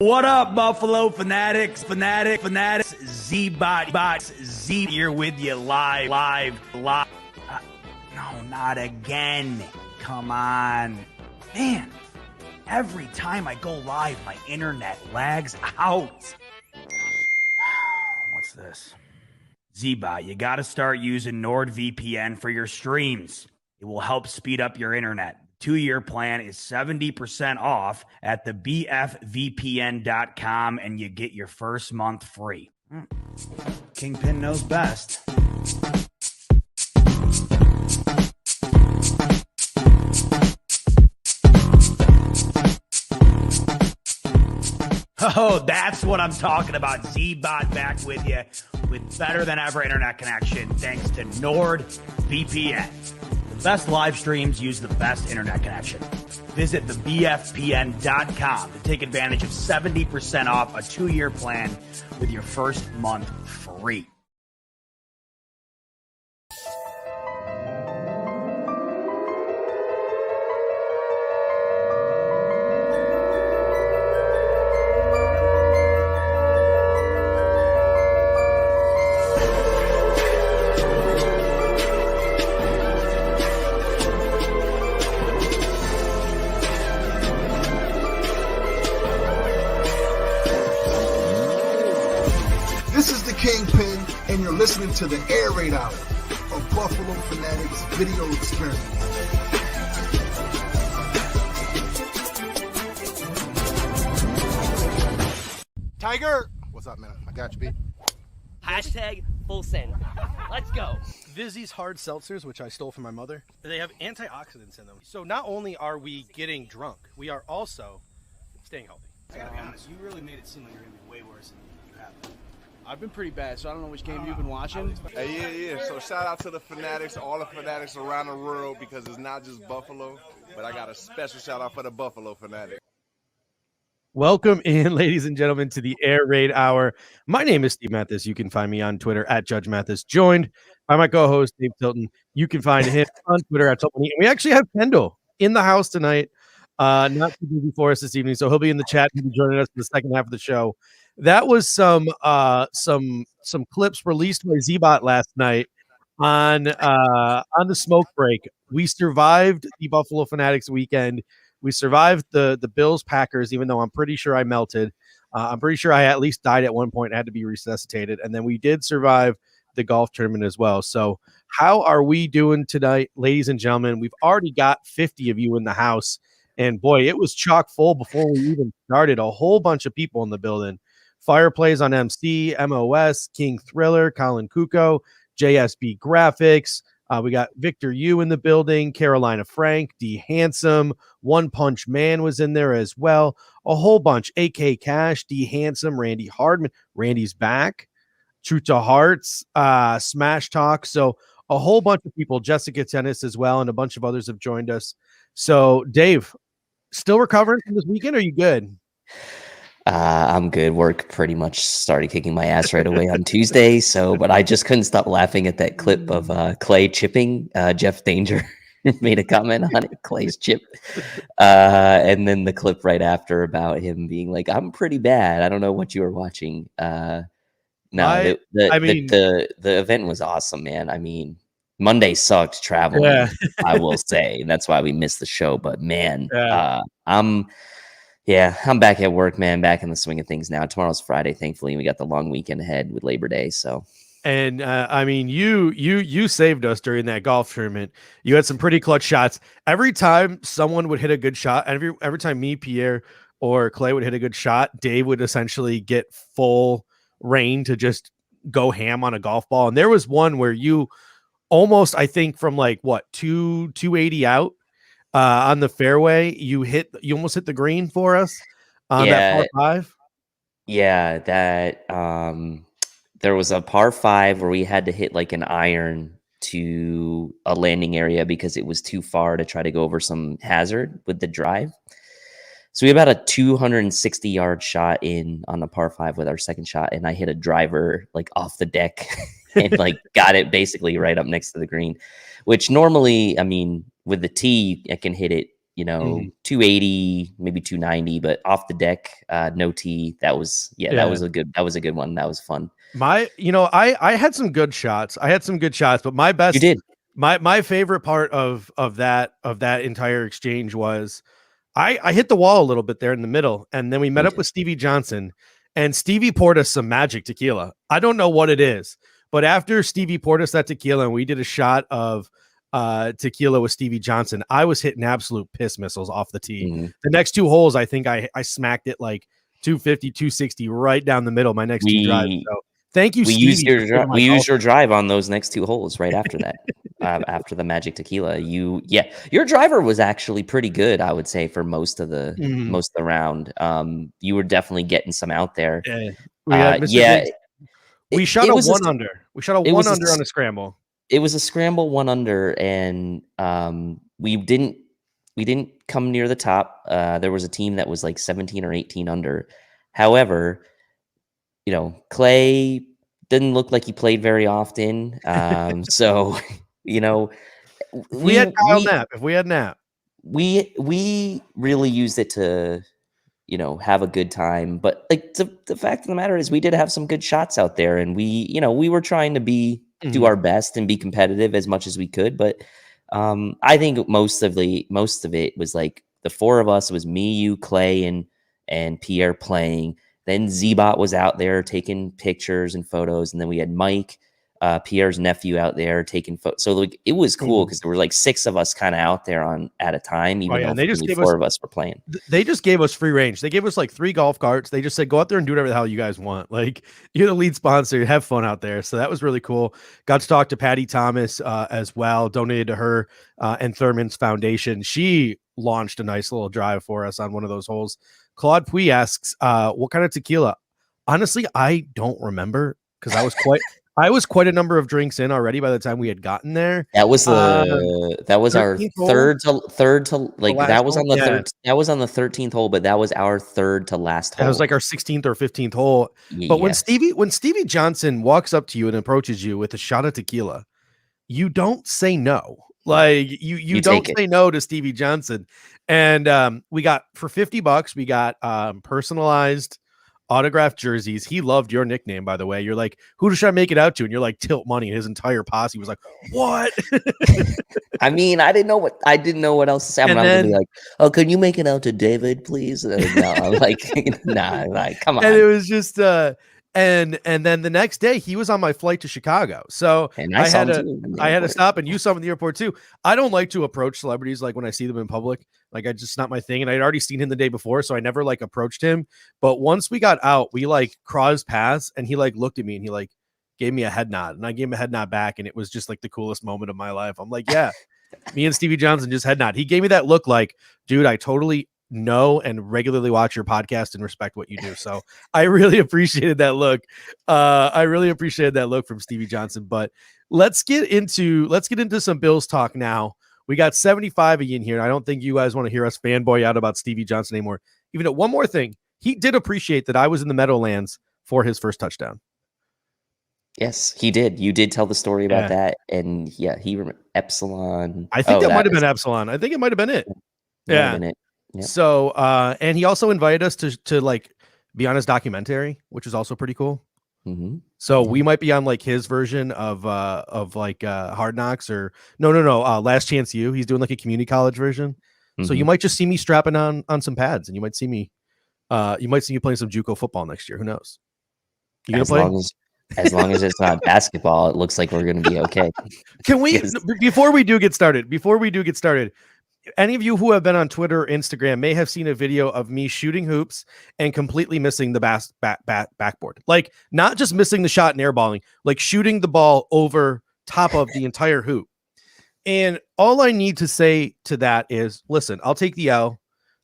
What up, Buffalo fanatics, Z-Bots, Z here with you live. No, not again. Come on. Man, every time I go live, my internet lags out. What's this? Z-Bot, you gotta start using NordVPN for your streams. It will help speed up your internet. 2-year plan is 70% off at the bfvpn.com, and you get your first month free. Kingpin knows best. Oh, that's what I'm talking about. Z-Bot back with you with better than ever internet connection thanks to NordVPN. The best live streams use the best internet connection. Visit the bfpn.com to take advantage of 70% off a 2-year plan with your first month free. Listening to the Air Raid Hour of Buffalo Fanatics Video Experience. Tiger! What's up, man? I got you, B. Hashtag full send. Let's go. Vizzy's hard seltzers, which I stole from my mother, they have antioxidants in them. So not only are we getting drunk, we are also staying healthy. I gotta be honest, you really made it seem like you're gonna be way worse than you have been. I've been pretty bad, so I don't know which game you've been watching. Hey, yeah. So shout out to the fanatics, all the fanatics around the world, because it's not just Buffalo, but I got a special shout out for the Buffalo fanatics. Welcome in, ladies and gentlemen, to the Air Raid Hour. My name is Steve Mathis. You can find me on Twitter at Judge Mathis, joined by my co-host Dave Tilton. You can find him on Twitter at Tilton. And we actually have Kendall in the house tonight. Not too busy for us this evening, so he'll be in the chat. He'll be joining us for the second half of the show. That was some clips released by Z-Bot last night on the smoke break. We survived the Buffalo Fanatics weekend. We survived the Bills Packers, even though I'm pretty sure I melted. I'm pretty sure I at least died at one point and had to be resuscitated. And then we did survive the golf tournament as well. So how are we doing tonight, ladies and gentlemen? We've already got 50 of you in the house. And boy, it was chock full before we even started. A whole bunch of people in the building. Fireplays on MC, MOS, King Thriller, Colin Kuko, JSB Graphics. We got Victor Yu in the building, Carolina Frank, D Handsome, One Punch Man was in there as well. A whole bunch. AK Cash, D Handsome, Randy Hardman. Randy's back. True to Hearts, Smash Talk. So a whole bunch of people. Jessica Tennis as well, and a bunch of others have joined us. So Dave, still recovering from this weekend? Or are you good? I'm good. Work pretty much started kicking my ass right away on Tuesday. But I just couldn't stop laughing at that clip of Clay chipping. Jeff Danger made a comment on it, Clay's chip. And then the clip right after about him being like, I'm pretty bad. I don't know what you were watching. The event was awesome, man. I mean, Monday sucked traveling, yeah. I will say. And that's why we missed the show. But man, yeah. I'm back at work, man, back in the swing of things now. Tomorrow's Friday, thankfully. We got the long weekend ahead with Labor Day. So, and I mean, you saved us during that golf tournament. You had some pretty clutch shots. Every time someone would hit a good shot, every time me, Pierre, or Clay would hit a good shot, Dave would essentially get full reign to just go ham on a golf ball. And there was one where you almost, I think, from like what 280 out. On the fairway, you almost hit the green for us on that par 5. Yeah, that there was a par 5 where we had to hit like an iron to a landing area because it was too far to try to go over some hazard with the drive. So we had about a 260-yard shot in on the par 5 with our second shot, and I hit a driver like off the deck and like got it basically right up next to the green, which normally, I mean, with the tee, I can hit it, 280, maybe 290, but off the deck, no tee. That was a good one. That was fun. I had some good shots. But my best, You did. My favorite part of that entire exchange was I hit the wall a little bit there in the middle, and then we met up with Stevie Johnson, and Stevie poured us some magic tequila. I don't know what it is, but after Stevie poured us that tequila and we did a shot of tequila with Stevie Johnson, I was hitting absolute piss missiles off the tee. The next 2 holes, I think I smacked it like 250, 260 right down the middle. My next 2 drives. So thank you, Stevie. We used your drive on those next 2 holes right after that. After the magic tequila, your driver was actually pretty good, I would say, for most of the round. You were definitely getting some out there. We shot a 1 under. We shot a 1 under on a scramble. It was a scramble 1 under, and we didn't come near the top. There was a team that was like 17 or 18 under. However, Clay didn't look like he played very often. So if we had Knapp, we really used it to have a good time. But like the fact of the matter is, we did have some good shots out there, and we were trying to do our best and be competitive as much as we could. But I think most of it was like the 4 of us. It was me, you, Clay, and Pierre playing. Then Z-Bot was out there taking pictures and photos, and then we had Mike, Pierre's nephew, out there taking photos. So like it was cool because there were like 6 of us kind of out there at a time, even though only 4 of us were playing. They just gave us free range. They gave us like 3 golf carts. They just said, go out there and do whatever the hell you guys want. Like, you're the lead sponsor. Have fun out there. So that was really cool. Got to talk to Patty Thomas as well. Donated to her and Thurman's Foundation. She launched a nice little drive for us on one of those holes. Claude Puy asks, what kind of tequila? Honestly, I don't remember because I was quite a number of drinks in already by the time we had gotten there. That was our third to like that was on the third. That was on the 13th hole, but that was our third to last hole. That was like our 16th or 15th hole. But when Stevie Johnson walks up to you and approaches you with a shot of tequila, you don't say no. Like you don't say no to Stevie Johnson. And we got for $50, we got personalized autographed jerseys. He loved your nickname, by the way. You're like, who should I make it out to? And you're like, Tilt Money. And his entire posse was like, what? I mean, I didn't know what else to say. I'm not gonna be like, oh, can you make it out to David, please? No, I'm like, nah, like, come on. And it was just and then the next day he was on my flight to Chicago. So I had to stop, and you saw him in the airport too. I don't like to approach celebrities like when I see them in public. Like, I just not my thing. And I'd already seen him the day before, so I never like approached him. But once we got out, we like crossed paths, and he like looked at me and he like gave me a head nod, and I gave him a head nod back, and it was just like the coolest moment of my life. I'm like, yeah, me and Stevie Johnson just head nod. He gave me that look like, dude, I totally know and regularly watch your podcast and respect what you do. So I really appreciated that look. From Stevie Johnson. But let's get into some Bills talk now. We got 75 in here, and I don't think you guys want to hear us fanboy out about Stevie Johnson anymore. Even though, one more thing, he did appreciate that I was in the Meadowlands for his first touchdown. Yes, he did. You did tell the story about that, and he Epsilon. I think that might have been Epsilon. I think it might have been it. Yeah. Yep. So, and he also invited us to like be on his documentary, which is also pretty cool. Mm-hmm. So we might be on like his version of Hard Knocks or no, Last Chance U. He's doing like a community college version. Mm-hmm. So you might just see me strapping on some pads, and you might see me playing some JUCO football next year. Who knows? You gonna play? As long as it's not basketball, it looks like we're going to be okay. Can we, before we do get started, any of you who have been on Twitter or Instagram may have seen a video of me shooting hoops and completely missing the backboard. Like, not just missing the shot and airballing, like shooting the ball over top of the entire hoop. And all I need to say to that is, listen, I'll take the L.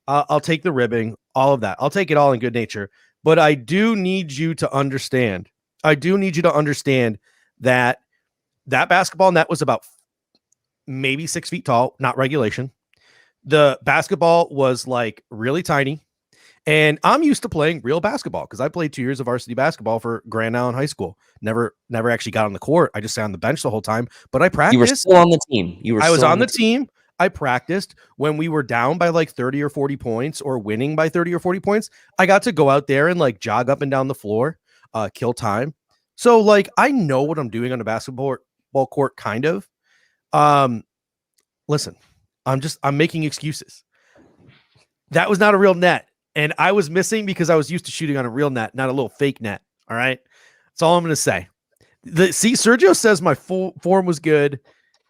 I'll take the ribbing, all of that. I'll take it all in good nature. But I do need you to understand. That basketball net was about maybe 6 feet tall, not regulation. The basketball was like really tiny, and I'm used to playing real basketball because I played 2 years of varsity basketball for Grand Island High School. Never actually got on the court. I just sat on the bench the whole time, but I practiced. You were still on the team. I was on the team. I practiced when we were down by like 30 or 40 points or winning by 30 or 40 points. I got to go out there and like jog up and down the floor, kill time. So like I know what I'm doing on a basketball court, kind of. Listen, I'm making excuses. That was not a real net. And I was missing because I was used to shooting on a real net, not a little fake net. All right. That's all I'm going to say. Sergio says my form was good.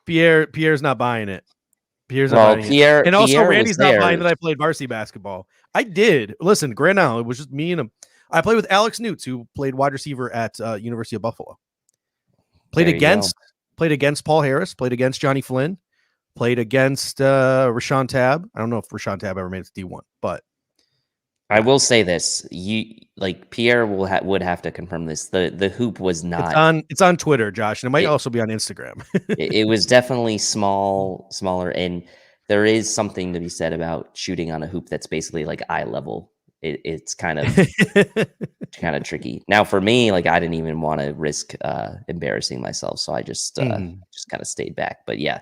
Pierre's not buying it. Pierre's not buying it. And also Randy's not buying that I played varsity basketball. I did. Listen, Grand Island, it was just me and him. I played with Alex Newts, who played wide receiver at University of Buffalo. Played against Paul Harris, played against Johnny Flynn, played against Rashawn Tab. I don't know if Rashawn Tab ever made it to D1, but I will say this: Pierre would have to confirm this. The hoop was not. It's on Twitter, Josh, and it might also be on Instagram. it was definitely smaller, and there is something to be said about shooting on a hoop that's basically like eye level. It's kind of tricky. Now for me, like I didn't even want to risk embarrassing myself, so I just kind of stayed back. But yeah,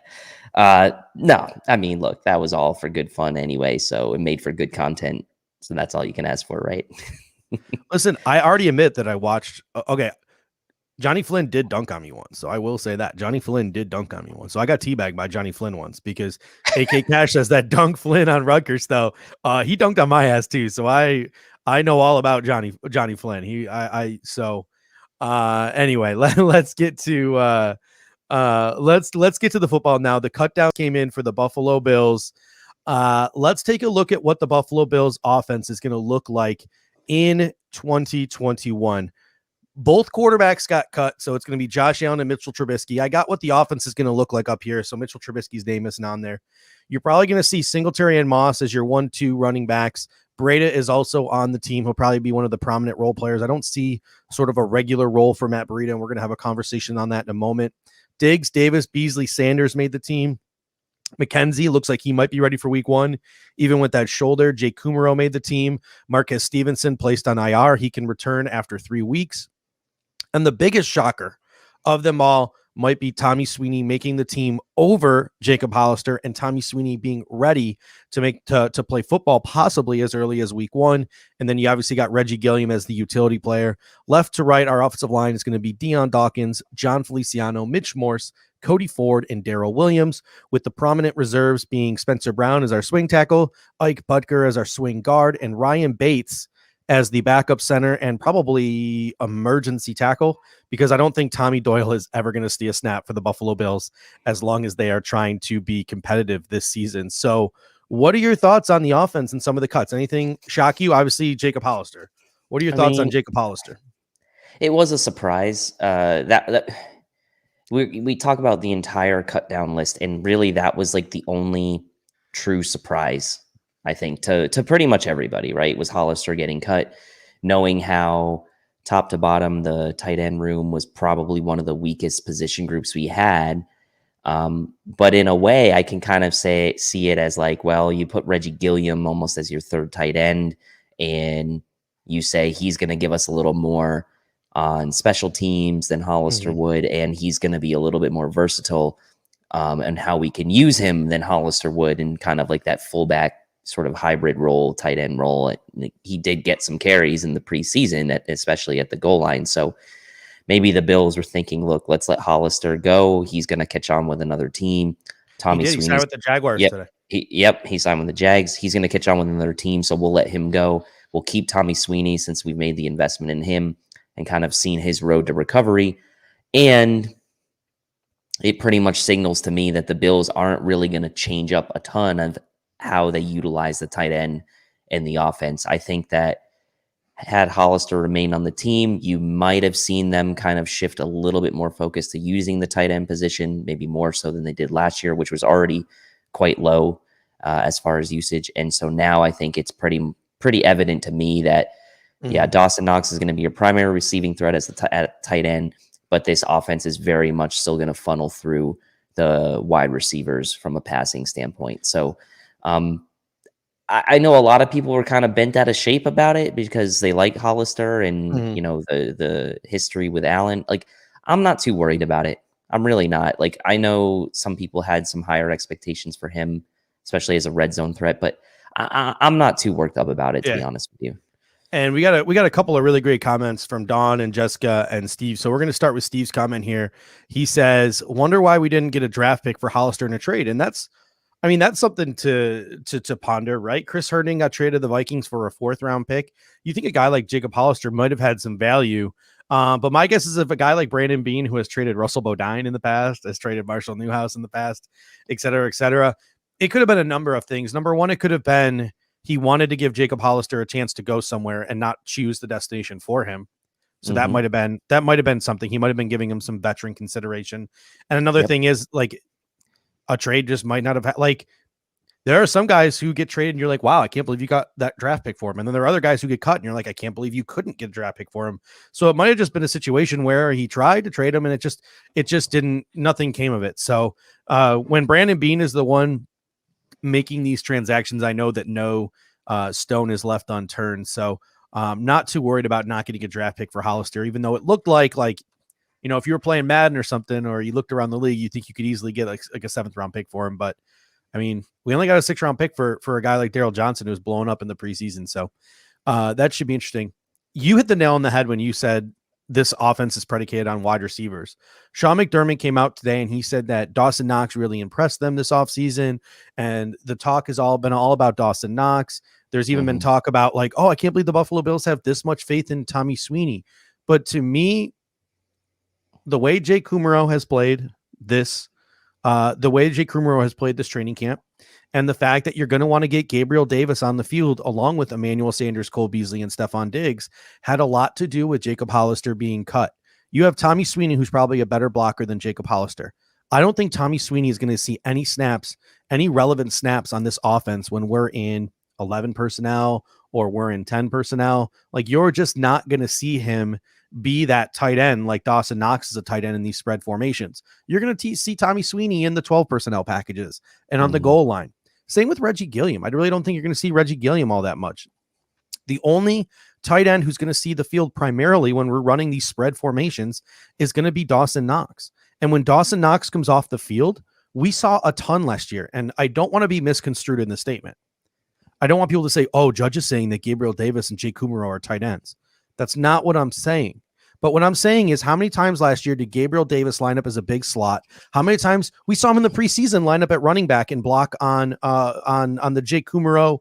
no, I mean, look, that was all for good fun anyway, so it made for good content. So that's all you can ask for, right? Listen, I already admit that I watched. Okay, Johnny Flynn did dunk on me once, so I will say that Johnny Flynn did dunk on me once. So I got teabagged by Johnny Flynn once because AK Cash says that dunk Flynn on Rutgers, though. He dunked on my ass too, so I know all about Johnny Flynn. Anyway, let's get to let's get to the football now. The cutdown came in for the Buffalo Bills. Let's take a look at what the Buffalo Bills offense is going to look like in 2021. Both quarterbacks got cut, so it's going to be Josh Allen and Mitchell Trubisky. I got what the offense is going to look like up here, so Mitchell Trubisky's name isn't on there. You're probably going to see Singletary and Moss as your 1-2 running backs. Braydo is also on the team. He'll probably be one of the prominent role players. I don't see sort of a regular role for Matt Braydo, and we're going to have a conversation on that in a moment. Diggs, Davis, Beasley, Sanders made the team. McKenzie looks like he might be ready for week 1, even with that shoulder. Jake Kumaro made the team. Marquez Stevenson placed on IR. He can return after 3 weeks. And the biggest shocker of them all might be Tommy Sweeney making the team over Jacob Hollister, and Tommy Sweeney being ready to play football possibly as early as week 1. And then you obviously got Reggie Gilliam as the utility player. Left to right, our offensive line is going to be Deion Dawkins, John Feliciano, Mitch Morse, Cody Ford, and Darrell Williams, with the prominent reserves being Spencer Brown as our swing tackle, Ike Butker as our swing guard, and Ryan Bates as the backup center and probably emergency tackle, because I don't think Tommy Doyle is ever going to see a snap for the Buffalo Bills as long as they are trying to be competitive this season. So what are your thoughts on the offense and some of the cuts? Anything shock you? Obviously, Jacob Hollister. What are your thoughts on Jacob Hollister? It was a surprise. We talk about the entire cut down list, and really that was like the only true surprise, I think, to pretty much everybody, right? Was Hollister getting cut, knowing how top to bottom the tight end room was probably one of the weakest position groups we had. But in a way, I can kind of see it as like, well, you put Reggie Gilliam almost as your third tight end, and you say he's going to give us a little more on special teams than Hollister would, and he's going to be a little bit more versatile and how we can use him than Hollister would, and kind of like that fullback sort of hybrid role, tight end role. He did get some carries in the preseason, especially at the goal line. So maybe the Bills were thinking, look, let's let Hollister go. He's going to catch on with another team. Tommy Sweeney signed with the Jaguars today. He signed with the Jags. He's going to catch on with another team, so we'll let him go. We'll keep Tommy Sweeney since we've made the investment in him and kind of seen his road to recovery. And it pretty much signals to me that the Bills aren't really going to change up a ton of how they utilize the tight end in the offense. I think that had Hollister remained on the team, you might have seen them kind of shift a little bit more focus to using the tight end position, maybe more so than they did last year, which was already quite low as far as usage. And so now I think it's pretty evident to me that, Dawson Knox is going to be your primary receiving threat as at tight end, but this offense is very much still going to funnel through the wide receivers from a passing standpoint. So I know a lot of people were kind of bent out of shape about it because they like Hollister and, the history with Allen. Like, I'm not too worried about it. I'm really not. Like, I know some people had some higher expectations for him, especially as a red zone threat, but I'm not too worked up about it, to be honest with you. And we got a couple of really great comments from Dawn and Jessica and Steve. So we're going to start with Steve's comment here. He says, "Wonder why we didn't get a draft pick for Hollister in a trade." And that's something to ponder, right? Chris Herndon got traded to the Vikings for a 4th round pick. You think a guy like Jacob Hollister might have had some value. But my guess is if a guy like Brandon Beane, who has traded Russell Bodine in the past, has traded Marshall Newhouse in the past, et cetera, it could have been a number of things. Number one, it could have been he wanted to give Jacob Hollister a chance to go somewhere and not choose the destination for him. So that might have been something. He might have been giving him some veteran consideration. And another thing is, like, a trade just might not have had, like, there are some guys who get traded and you're like, wow, I can't believe you got that draft pick for him. And then there are other guys who get cut and you're like, I can't believe you couldn't get a draft pick for him. So it might have just been a situation where he tried to trade him and it just didn't, nothing came of it. So when Brandon Beane is the one making these transactions, I know that no stone is left unturned. So not too worried about not getting a draft pick for Hollister, even though it looked like, you know, if you were playing Madden or something, or you looked around the league, you think you could easily get like a 7th round pick for him. But I mean, we only got a 6th round pick for a guy like Daryl Johnson, who's blown up in the preseason. So that should be interesting. You hit the nail on the head when you said this offense is predicated on wide receivers. Sean McDermott came out today and he said that Dawson Knox really impressed them this offseason. And the talk has all about Dawson Knox. There's even been talk about like, oh, I can't believe the Buffalo Bills have this much faith in Tommy Sweeney. But to me, the way Jake Kummerow has played this training camp, and the fact that you're going to want to get Gabriel Davis on the field along with Emmanuel Sanders, Cole Beasley, and Stephon Diggs had a lot to do with Jacob Hollister being cut. You have Tommy Sweeney, who's probably a better blocker than Jacob Hollister. I don't think Tommy Sweeney is going to see any snaps, any relevant snaps on this offense when we're in 11 personnel or we're in 10 personnel. Like, you're just not going to see him be that tight end like Dawson Knox is a tight end in these spread formations. You're going to see Tommy Sweeney in the 12 personnel packages and on the goal line. Same with Reggie Gilliam. I really don't think you're going to see Reggie Gilliam all that much. The only tight end who's going to see the field primarily when we're running these spread formations is going to be Dawson Knox. And when Dawson Knox comes off the field, we saw a ton last year. And I don't want to be misconstrued in the statement. I don't want people to say, oh, Judge is saying that Gabriel Davis and Jake Kummerow are tight ends. That's not what I'm saying. But what I'm saying is, how many times last year did Gabriel Davis line up as a big slot? How many times we saw him in the preseason line up at running back and block on the Jake Kummerow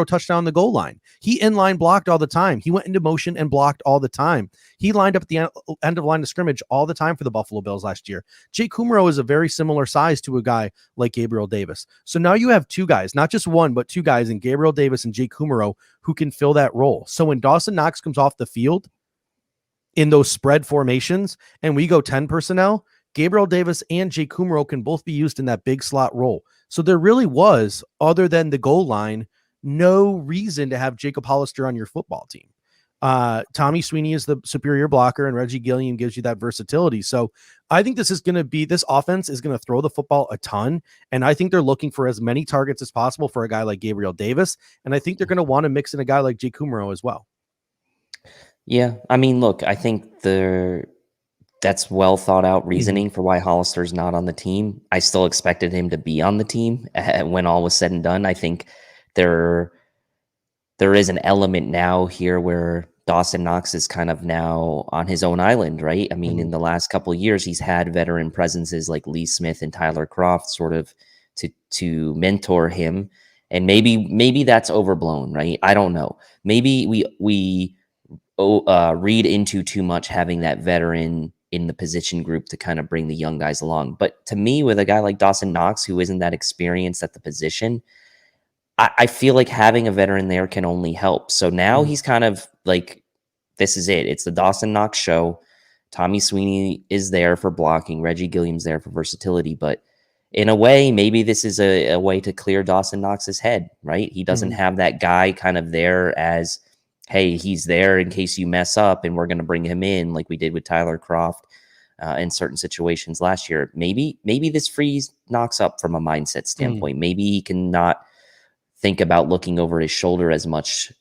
touchdown on the goal line? He inline blocked all the time. He went into motion and blocked all the time. He lined up at the end of line of scrimmage all the time for the Buffalo Bills last year. Jake Kummerow is a very similar size to a guy like Gabriel Davis. So now you have two guys, not just one, but two guys in Gabriel Davis and Jake Kummerow who can fill that role. So when Dawson Knox comes off the field in those spread formations and we go 10 personnel, Gabriel Davis and Jake Kummerow can both be used in that big slot role. So there really was, other than the goal line, no reason to have Jacob Hollister on your football team. Tommy Sweeney is the superior blocker and Reggie Gilliam gives you that versatility. So I think this offense is going to throw the football a ton. And I think they're looking for as many targets as possible for a guy like Gabriel Davis. And I think they're going to want to mix in a guy like Jake Kummerow as well. Yeah. I mean, look, I think that's well thought out reasoning for why Hollister's not on the team. I still expected him to be on the team when all was said and done. I think there is an element now here where Dawson Knox is kind of now on his own island, right? I mean, in the last couple of years, he's had veteran presences like Lee Smith and Tyler Kroft sort of to mentor him. And maybe that's overblown, right? I don't know. Maybe we read into too much having that veteran in the position group to kind of bring the young guys along. But to me, with a guy like Dawson Knox, who isn't that experienced at the position, I feel like having a veteran there can only help. So now he's kind of like, this is it. It's the Dawson Knox show. Tommy Sweeney is there for blocking. Reggie Gilliam's there for versatility. But in a way, maybe this is a way to clear Dawson Knox's head, right? He doesn't have that guy kind of there as, hey, he's there in case you mess up and we're going to bring him in like we did with Tyler Kroft in certain situations last year. Maybe this frees Knox up from a mindset standpoint. Maybe he can not think about looking over his shoulder as much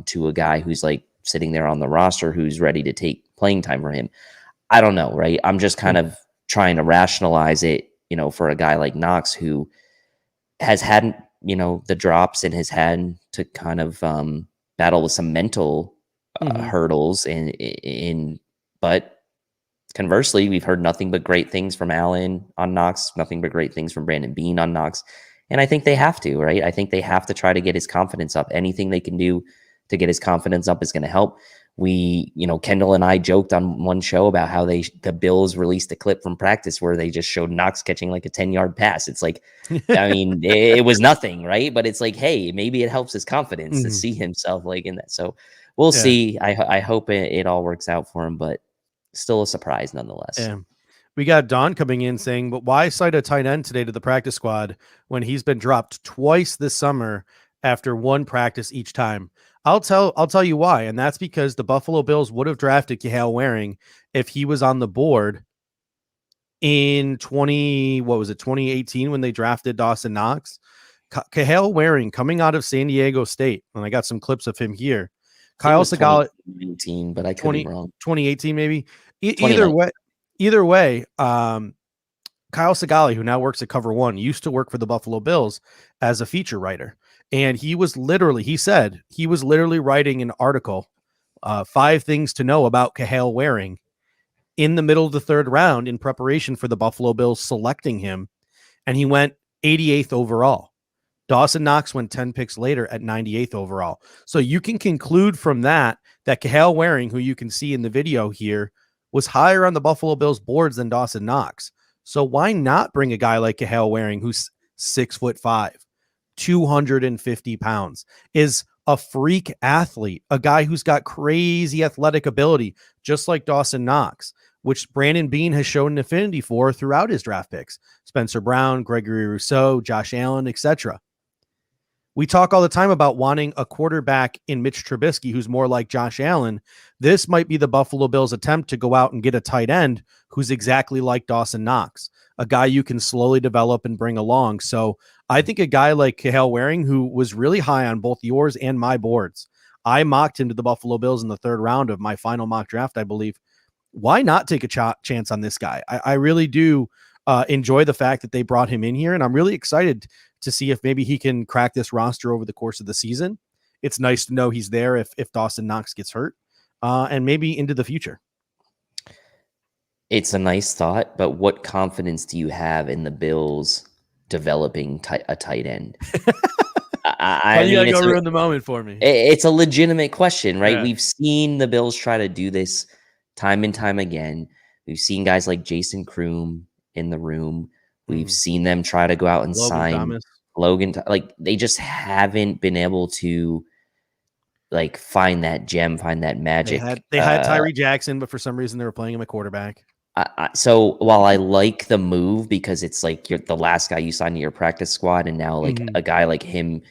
to a guy who's like sitting there on the roster who's ready to take playing time for him. I don't know, right? I'm just kind of trying to rationalize it, for a guy like Knox who has had, the drops and has had to kind of battle with some mental hurdles but conversely, we've heard nothing but great things from Allen on Knox, nothing but great things from Brandon Bean on Knox. And I think they have to, right? I think they have to try to get his confidence up. Anything they can do to get his confidence up is going to help. Kendall and I joked on one show about how the Bills released a clip from practice where they just showed Knox catching like a 10-yard pass. It's like, I mean, it was nothing, right? But it's like, hey, maybe it helps his confidence to see himself like in that. So we'll see. I hope it all works out for him, but still a surprise nonetheless. Yeah. We got Don coming in saying, but why cite a tight end today to the practice squad when he's been dropped twice this summer after one practice each time? I'll tell you why. And that's because the Buffalo Bills would have drafted Kahale Waring if he was on the board in 2018 when they drafted Dawson Knox. Kahale Waring coming out of San Diego State. And I got some clips of him here. Kyle Segala, 2019, but I could be wrong. 2018, maybe. Either way, Kyle Segala, who now works at Cover One, used to work for the Buffalo Bills as a feature writer. And he said he was literally writing an article, 5 things to know about Kahale Waring, in the middle of the 3rd round in preparation for the Buffalo Bills selecting him. And he went 88th overall. Dawson Knox went 10 picks later at 98th overall. So you can conclude from that Kahale Waring, who you can see in the video here, was higher on the Buffalo Bills boards than Dawson Knox. So why not bring a guy like Kahale Waring, who's 6'5", 250 pounds, is a freak athlete, a guy who's got crazy athletic ability, just like Dawson Knox, which Brandon Bean has shown an affinity for throughout his draft picks. Spencer Brown, Gregory Rousseau, Josh Allen, etc. We talk all the time about wanting a quarterback in Mitch Trubisky who's more like Josh Allen. This might be the Buffalo Bills' attempt to go out and get a tight end who's exactly like Dawson Knox, a guy you can slowly develop and bring along. So I think a guy like Kahale Waring, who was really high on both yours and my boards, I mocked him to the Buffalo Bills in the 3rd round of my final mock draft, I believe. Why not take a chance on this guy? I really do enjoy the fact that they brought him in here, and I'm really excited to see if maybe he can crack this roster over the course of the season. It's nice to know he's there if Dawson Knox gets hurt, and maybe into the future. It's a nice thought, but what confidence do you have in the Bills developing a tight end? I mean, you gotta go ruin the moment for me. It's a legitimate question, right? Yeah. We've seen the Bills try to do this time and time again. We've seen guys like Jason Kroom in the room. We've seen them try to go out and sign Logan. Like, they just haven't been able to find that gem, find that magic. They had Tyree Jackson, but for some reason they were playing him at quarterback. So while I like the move because it's like you're the last guy you signed to your practice squad, and now a guy like him,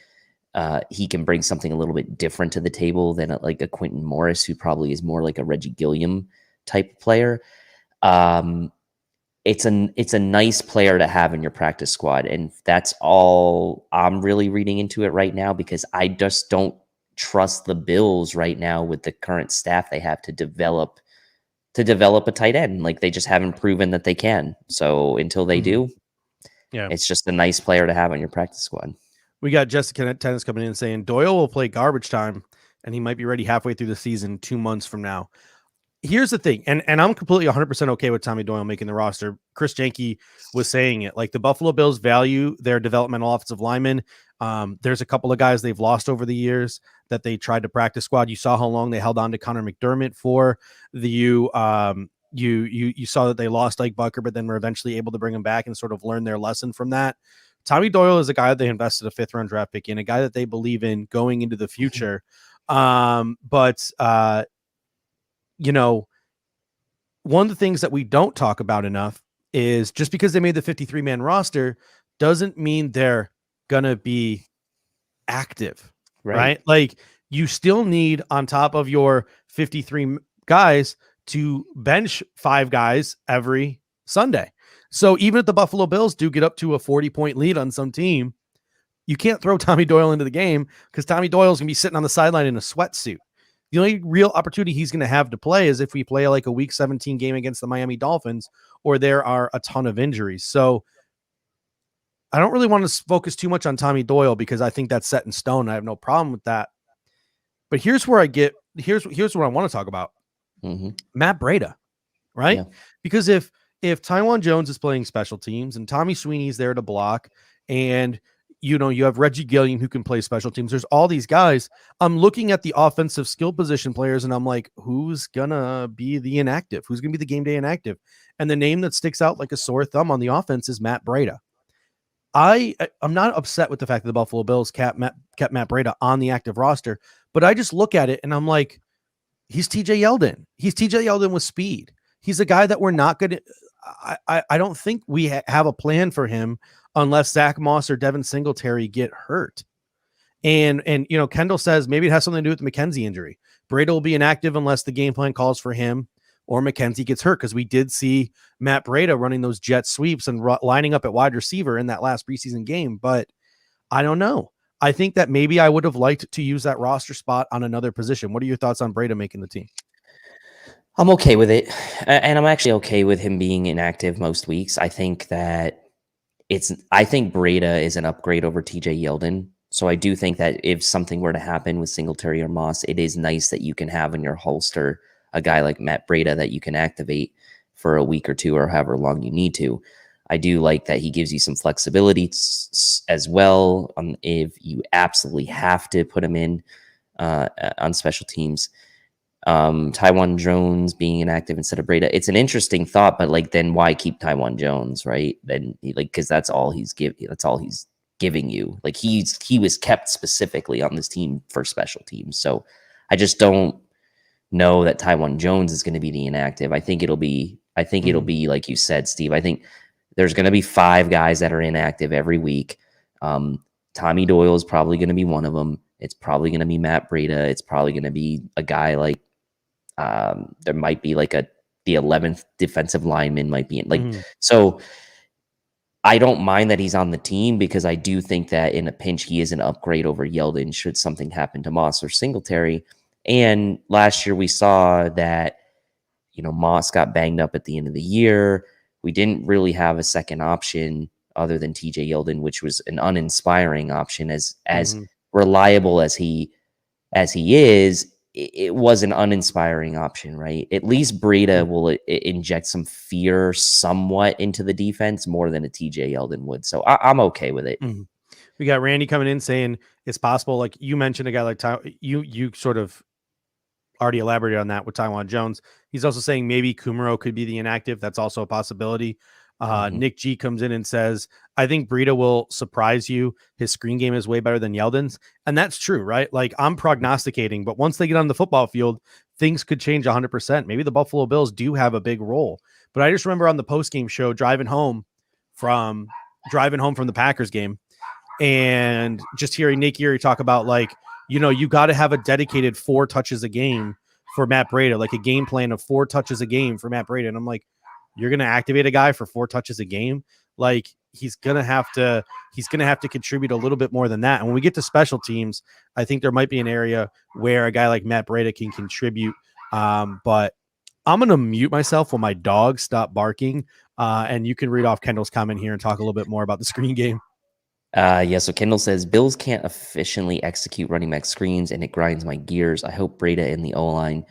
he can bring something a little bit different to the table than a Quentin Morris, who probably is more like a Reggie Gilliam type player. It's a nice player to have in your practice squad, and that's all I'm really reading into it right now, because I just don't trust the Bills right now with the current staff they have to develop a tight end. Like, they just haven't proven that they can. So until they do, it's just a nice player to have on your practice squad. We got Jessica Tennis coming in saying Doyle will play garbage time and he might be ready halfway through the season 2 months from now. Here's the thing, and I'm completely 100% okay with Tommy Doyle making the roster. Chris Jenke was saying it, like, the Buffalo Bills value their developmental offensive linemen. There's a couple of guys they've lost over the years that they tried to practice squad. You saw how long they held on to Connor McDermott for. You saw that they lost Ike Bucker, but then were eventually able to bring him back and sort of learn their lesson from that. Tommy Doyle is a guy that they invested a 5th-round draft pick in, a guy that they believe in going into the future. You know, one of the things that we don't talk about enough is just because they made the 53-man roster doesn't mean they're going to be active, right? Like, you still need, on top of your 53 guys, to bench 5 guys every Sunday. So even if the Buffalo Bills do get up to a 40-point lead on some team, you can't throw Tommy Doyle into the game because Tommy Doyle is going to be sitting on the sideline in a sweatsuit. The only real opportunity he's going to have to play is if we play like a week 17 game against the Miami Dolphins, or there are a ton of injuries. So I don't really want to focus too much on Tommy Doyle because I think that's set in stone. I have no problem with that. But here's where here's what I want to talk about. Matt Braydo, right? Yeah. Because if Taiwan Jones is playing special teams and Tommy Sweeney's there to block, and you have Reggie Gilliam who can play special teams, there's all these guys. I'm looking at the offensive skill position players and I'm like, who's gonna be the inactive? Who's gonna be the game day inactive? And the name that sticks out like a sore thumb on the offense is Matt Braydo. I'm not upset with the fact that the Buffalo Bills kept Matt Braydo on the active roster, but I just look at it and I'm like, he's TJ Yeldon. He's TJ Yeldon with speed. He's a guy that we're not going to. I don't think we have a plan for him unless Zach Moss or Devon Singletary get hurt. And Kendall says maybe it has something to do with the McKenzie injury. Braydo will be inactive unless the game plan calls for him or McKenzie gets hurt, because we did see Matt Braydo running those jet sweeps and lining up at wide receiver in that last preseason game. But I don't know. I think that maybe I would have liked to use that roster spot on another position. What are your thoughts on Braydo making the team? I'm okay with it. And I'm actually okay with him being inactive most weeks. I think Braydo is an upgrade over TJ Yeldon. So I do think that if something were to happen with Singletary or Moss, it is nice that you can have in your holster a guy like Matt Braydo that you can activate for a week or two or however long you need to. I do like that he gives you some flexibility as well if you absolutely have to put him in on special teams. Taiwan Jones being inactive instead of Braydo, it's an interesting thought, but then why keep Taiwan Jones, right? Then because that's all he's giving you. He was kept specifically on this team for special teams. So I just don't know that Taiwan Jones is going to be the inactive. I think it'll be like you said, Steve. I think there's going to be 5 guys that are inactive every week. Tommy Doyle is probably going to be one of them. It's probably going to be Matt Braydo. It's probably going to be a guy like there might be the 11th defensive lineman might be in So I don't mind that he's on the team, because I do think that in a pinch he is an upgrade over Yeldon should something happen to Moss or Singletary. And last year we saw that Moss got banged up at the end of the year. We didn't really have a second option other than TJ Yeldon, which was an uninspiring option. As reliable as he is, it was an uninspiring option, right? At least Braydo will inject some fear somewhat into the defense more than a TJ Yeldon would. So I'm okay with it. We got Randy coming in saying it's possible. Like you mentioned, a guy like you sort of already elaborated on that with Taiwan Jones. He's also saying maybe Kumaro could be the inactive. That's also a possibility. Nick G comes in and says, I think Braydo will surprise you. His screen game is way better than Yeldon's. And that's true, right? Like I'm prognosticating, but once they get on the football field, things could change 100%. Maybe the Buffalo Bills do have a big role. But I just remember on the post-game show, driving home from the Packers game, and just hearing Nick Erie talk about you got to have a dedicated 4 touches a game for Matt Braydo, like a game plan of 4 touches a game for Matt Braydo. And I'm like, you're going to activate a guy for 4 touches a game? Like he's going to have to contribute a little bit more than that. And when we get to special teams, I think there might be an area where a guy like Matt Braydo can contribute. But I'm going to mute myself while my dogs stop barking. And you can read off Kendall's comment here and talk a little bit more about the screen game. So Kendall says, Bills can't efficiently execute running back screens, and it grinds my gears. I hope Braydo and the O-line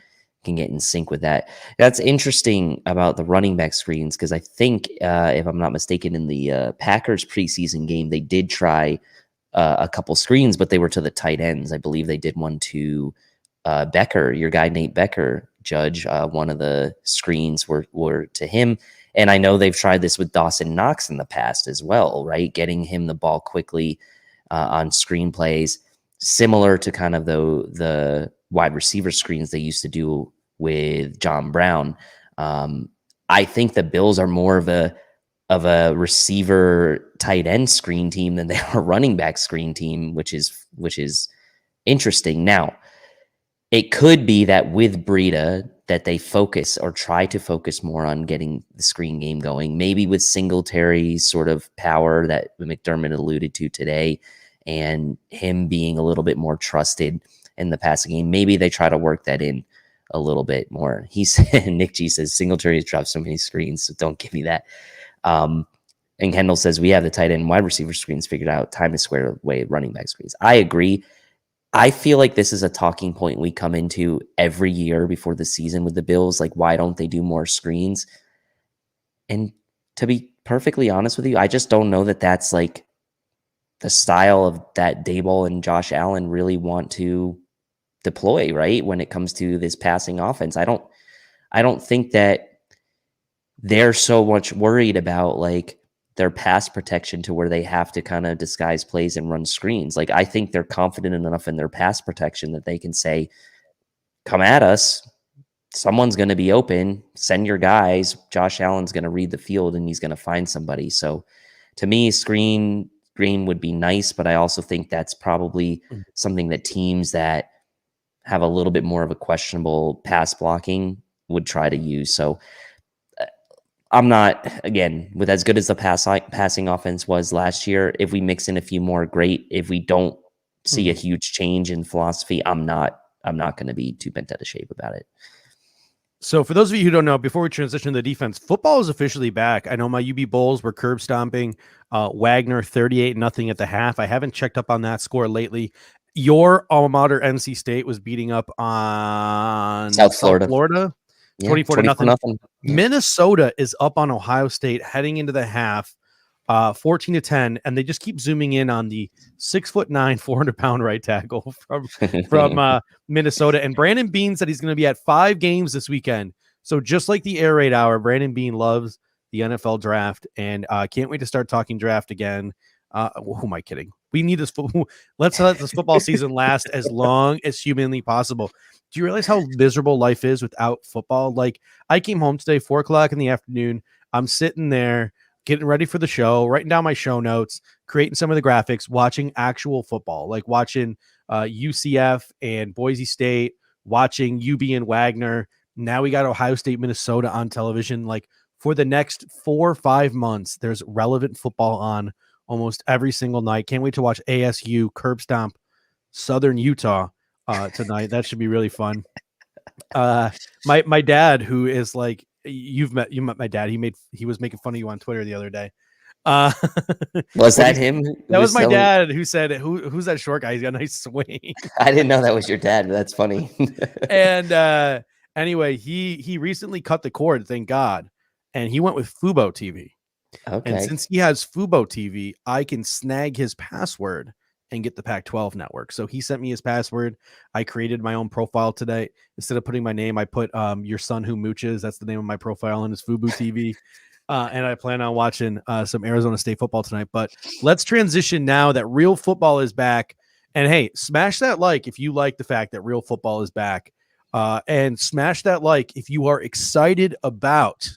can get in sync with that. That's interesting about the running back screens, because I think, if I'm not mistaken, in the Packers preseason game, they did try a couple screens, but they were to the tight ends. I believe they did one to Becker, your guy Nate Becker, Judge. One of the screens were to him. And I know they've tried this with Dawson Knox in the past as well, right? Getting him the ball quickly on screen plays, similar to kind of the wide receiver screens they used to do with John Brown. I think the Bills are more of a receiver tight end screen team than they are a running back screen team, which is interesting. Now, it could be that with Braydo that they focus or try to focus more on getting the screen game going, maybe with Singletary's sort of power that McDermott alluded to today, and him being a little bit more trusted in the passing game. Maybe they try to work that in a little bit more. He said, Nick G says, Singletary has dropped so many screens, so don't give me that. And Kendall says, we have the tight end and wide receiver screens figured out. Time to square away running back screens. I agree. I feel like this is a talking point we come into every year before the season with the Bills. Like, why don't they do more screens? And to be perfectly honest with you, I just don't know that that's like the style of that Daboll and Josh Allen really want to deploy, right? When it comes to this passing offense, I don't think that they're so much worried about like their pass protection to where they have to kind of disguise plays and run screens. Like, I think they're confident enough in their pass protection that they can say, come at us. Someone's going to be open. Send your guys. Josh Allen's going to read the field and he's going to find somebody. So to me, screen would be nice, but I also think that's probably something that teams that have a little bit more of a questionable pass blocking would try to use. So I'm not, again, with as good as the passing offense was last year, if we mix in a few more, great. If we don't see a huge change in philosophy, I'm not going to be too bent out of shape about it. So for those of you who don't know, before we transition to the defense, football is officially back. I know my UB Bulls were curb stomping Wagner 38-0 at the half. I haven't checked up on that score lately. Your alma mater, NC State, was beating up on South Florida. 24-0. Minnesota is up on Ohio State heading into the half, 14-10, and they just keep zooming in on the 6'9", 400-pound right tackle from Minnesota. And Brandon Beane said he's going to be at 5 games this weekend. So just like the Air Raid Hour, Brandon Beane loves the NFL draft, and can't wait to start talking draft again. Who am I kidding? We need this. Let's let this football season last as long as humanly possible. Do you realize how miserable life is without football? Like, I came home today, 4:00 in the afternoon. I'm sitting there getting ready for the show, writing down my show notes, creating some of the graphics, watching actual football, like watching UCF and Boise State, watching UB and Wagner. Now we got Ohio State, Minnesota on television. Like, for the next 4 or 5 months, there's relevant football on almost every single night. Can't wait to watch ASU curb stomp Southern Utah tonight. That should be really fun. My dad, who is like, you met my dad. He was making fun of you on Twitter the other day. Was that him? That was my dad who said, who's that short guy? He's got a nice swing. I didn't know that was your dad, but that's funny. And anyway, he recently cut the cord, thank God. And he went with Fubo TV. Okay. And since he has Fubo TV, I can snag his password and get the Pac-12 network. So he sent me his password. I created my own profile today. Instead of putting my name, I put your son who mooches. That's the name of my profile on his Fubo TV. And I plan on watching some Arizona State football tonight. But let's transition now that real football is back. And hey, smash that like if you like the fact that real football is back. And smash that like if you are excited about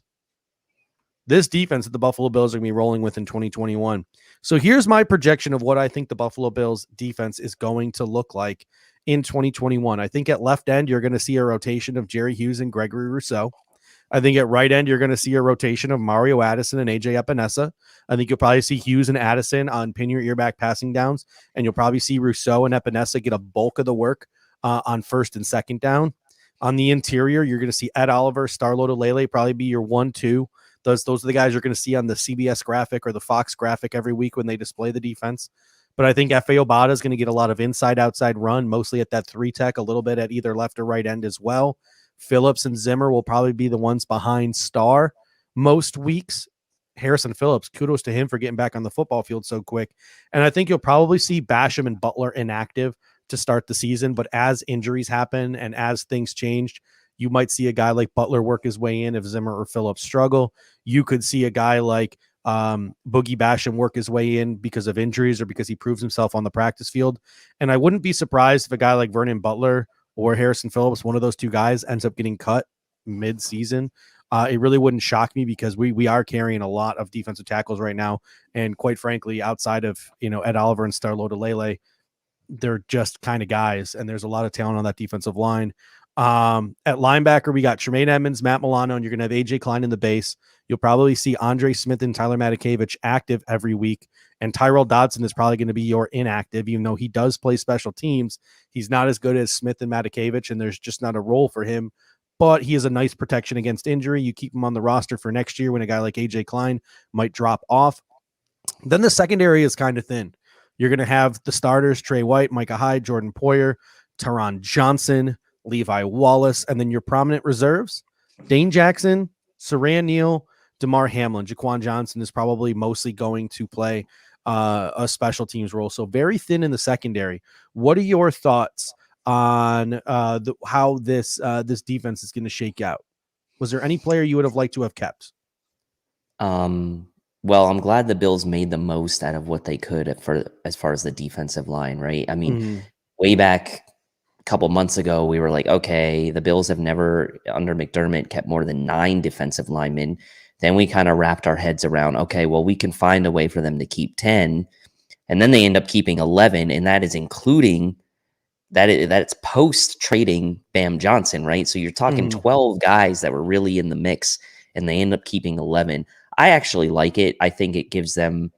this defense that the Buffalo Bills are going to be rolling with in 2021. So here's my projection of what I think the Buffalo Bills defense is going to look like in 2021. I think at left end, you're going to see a rotation of Jerry Hughes and Gregory Rousseau. I think at right end, you're going to see a rotation of Mario Addison and AJ Epinesa. I think you'll probably see Hughes and Addison on pin your ear back passing downs, and you'll probably see Rousseau and Epinesa get a bulk of the work on first and second down. On the interior, you're going to see Ed Oliver, Starlo Lele probably be your 1-2. Those are the guys you're going to see on the CBS graphic or the Fox graphic every week when they display the defense. But I think F.A. Obata is going to get a lot of inside-outside run, mostly at that 3-tech, a little bit at either left or right end as well. Phillips and Zimmer will probably be the ones behind Starr most weeks. Harrison Phillips, kudos to him for getting back on the football field so quick. And I think you'll probably see Basham and Butler inactive to start the season. But as injuries happen and as things changed, you might see a guy like Butler work his way in if Zimmer or Phillips struggle. You could see a guy like Boogie Basham work his way in because of injuries or because he proves himself on the practice field. And I wouldn't be surprised if a guy like Vernon Butler or Harrison Phillips, one of those two guys, ends up getting cut mid-season. It really wouldn't shock me because we are carrying a lot of defensive tackles right now. And quite frankly, outside of Ed Oliver and Starlo Lele, they're just kind of guys, and there's a lot of talent on that defensive line. At linebacker, we got Tremaine Edmonds, Matt Milano, and you're going to have AJ Klein in the base. You'll probably see Andre Smith and Tyler Matakevich active every week. And Tyrol Dodson is probably going to be your inactive, even though he does play special teams. He's not as good as Smith and Matakevich, and there's just not a role for him. But he is a nice protection against injury. You keep him on the roster for next year when a guy like AJ Klein might drop off. Then the secondary is kind of thin. You're going to have the starters, Trey White, Micah Hyde, Jordan Poyer, Teron Johnson, Levi Wallace, and then your prominent reserves, Dane Jackson, Saran Neal, DeMar Hamlin. Jaquan Johnson is probably mostly going to play a special teams role. So very thin in the secondary. What are your thoughts on how this defense is going to shake out? Was there any player you would have liked to have kept? Well, I'm glad the Bills made the most out of what they could as far as the defensive line, right? I mean, way back a couple months ago, we were like, okay, the Bills have never, under McDermott, kept more than 9 defensive linemen. Then we kind of wrapped our heads around, okay, well, we can find a way for them to keep 10. And then they end up keeping 11, and that is including that's post trading Bam Johnson, right? So you're talking 12 guys that were really in the mix, and they end up keeping 11. I actually like it. I think it gives them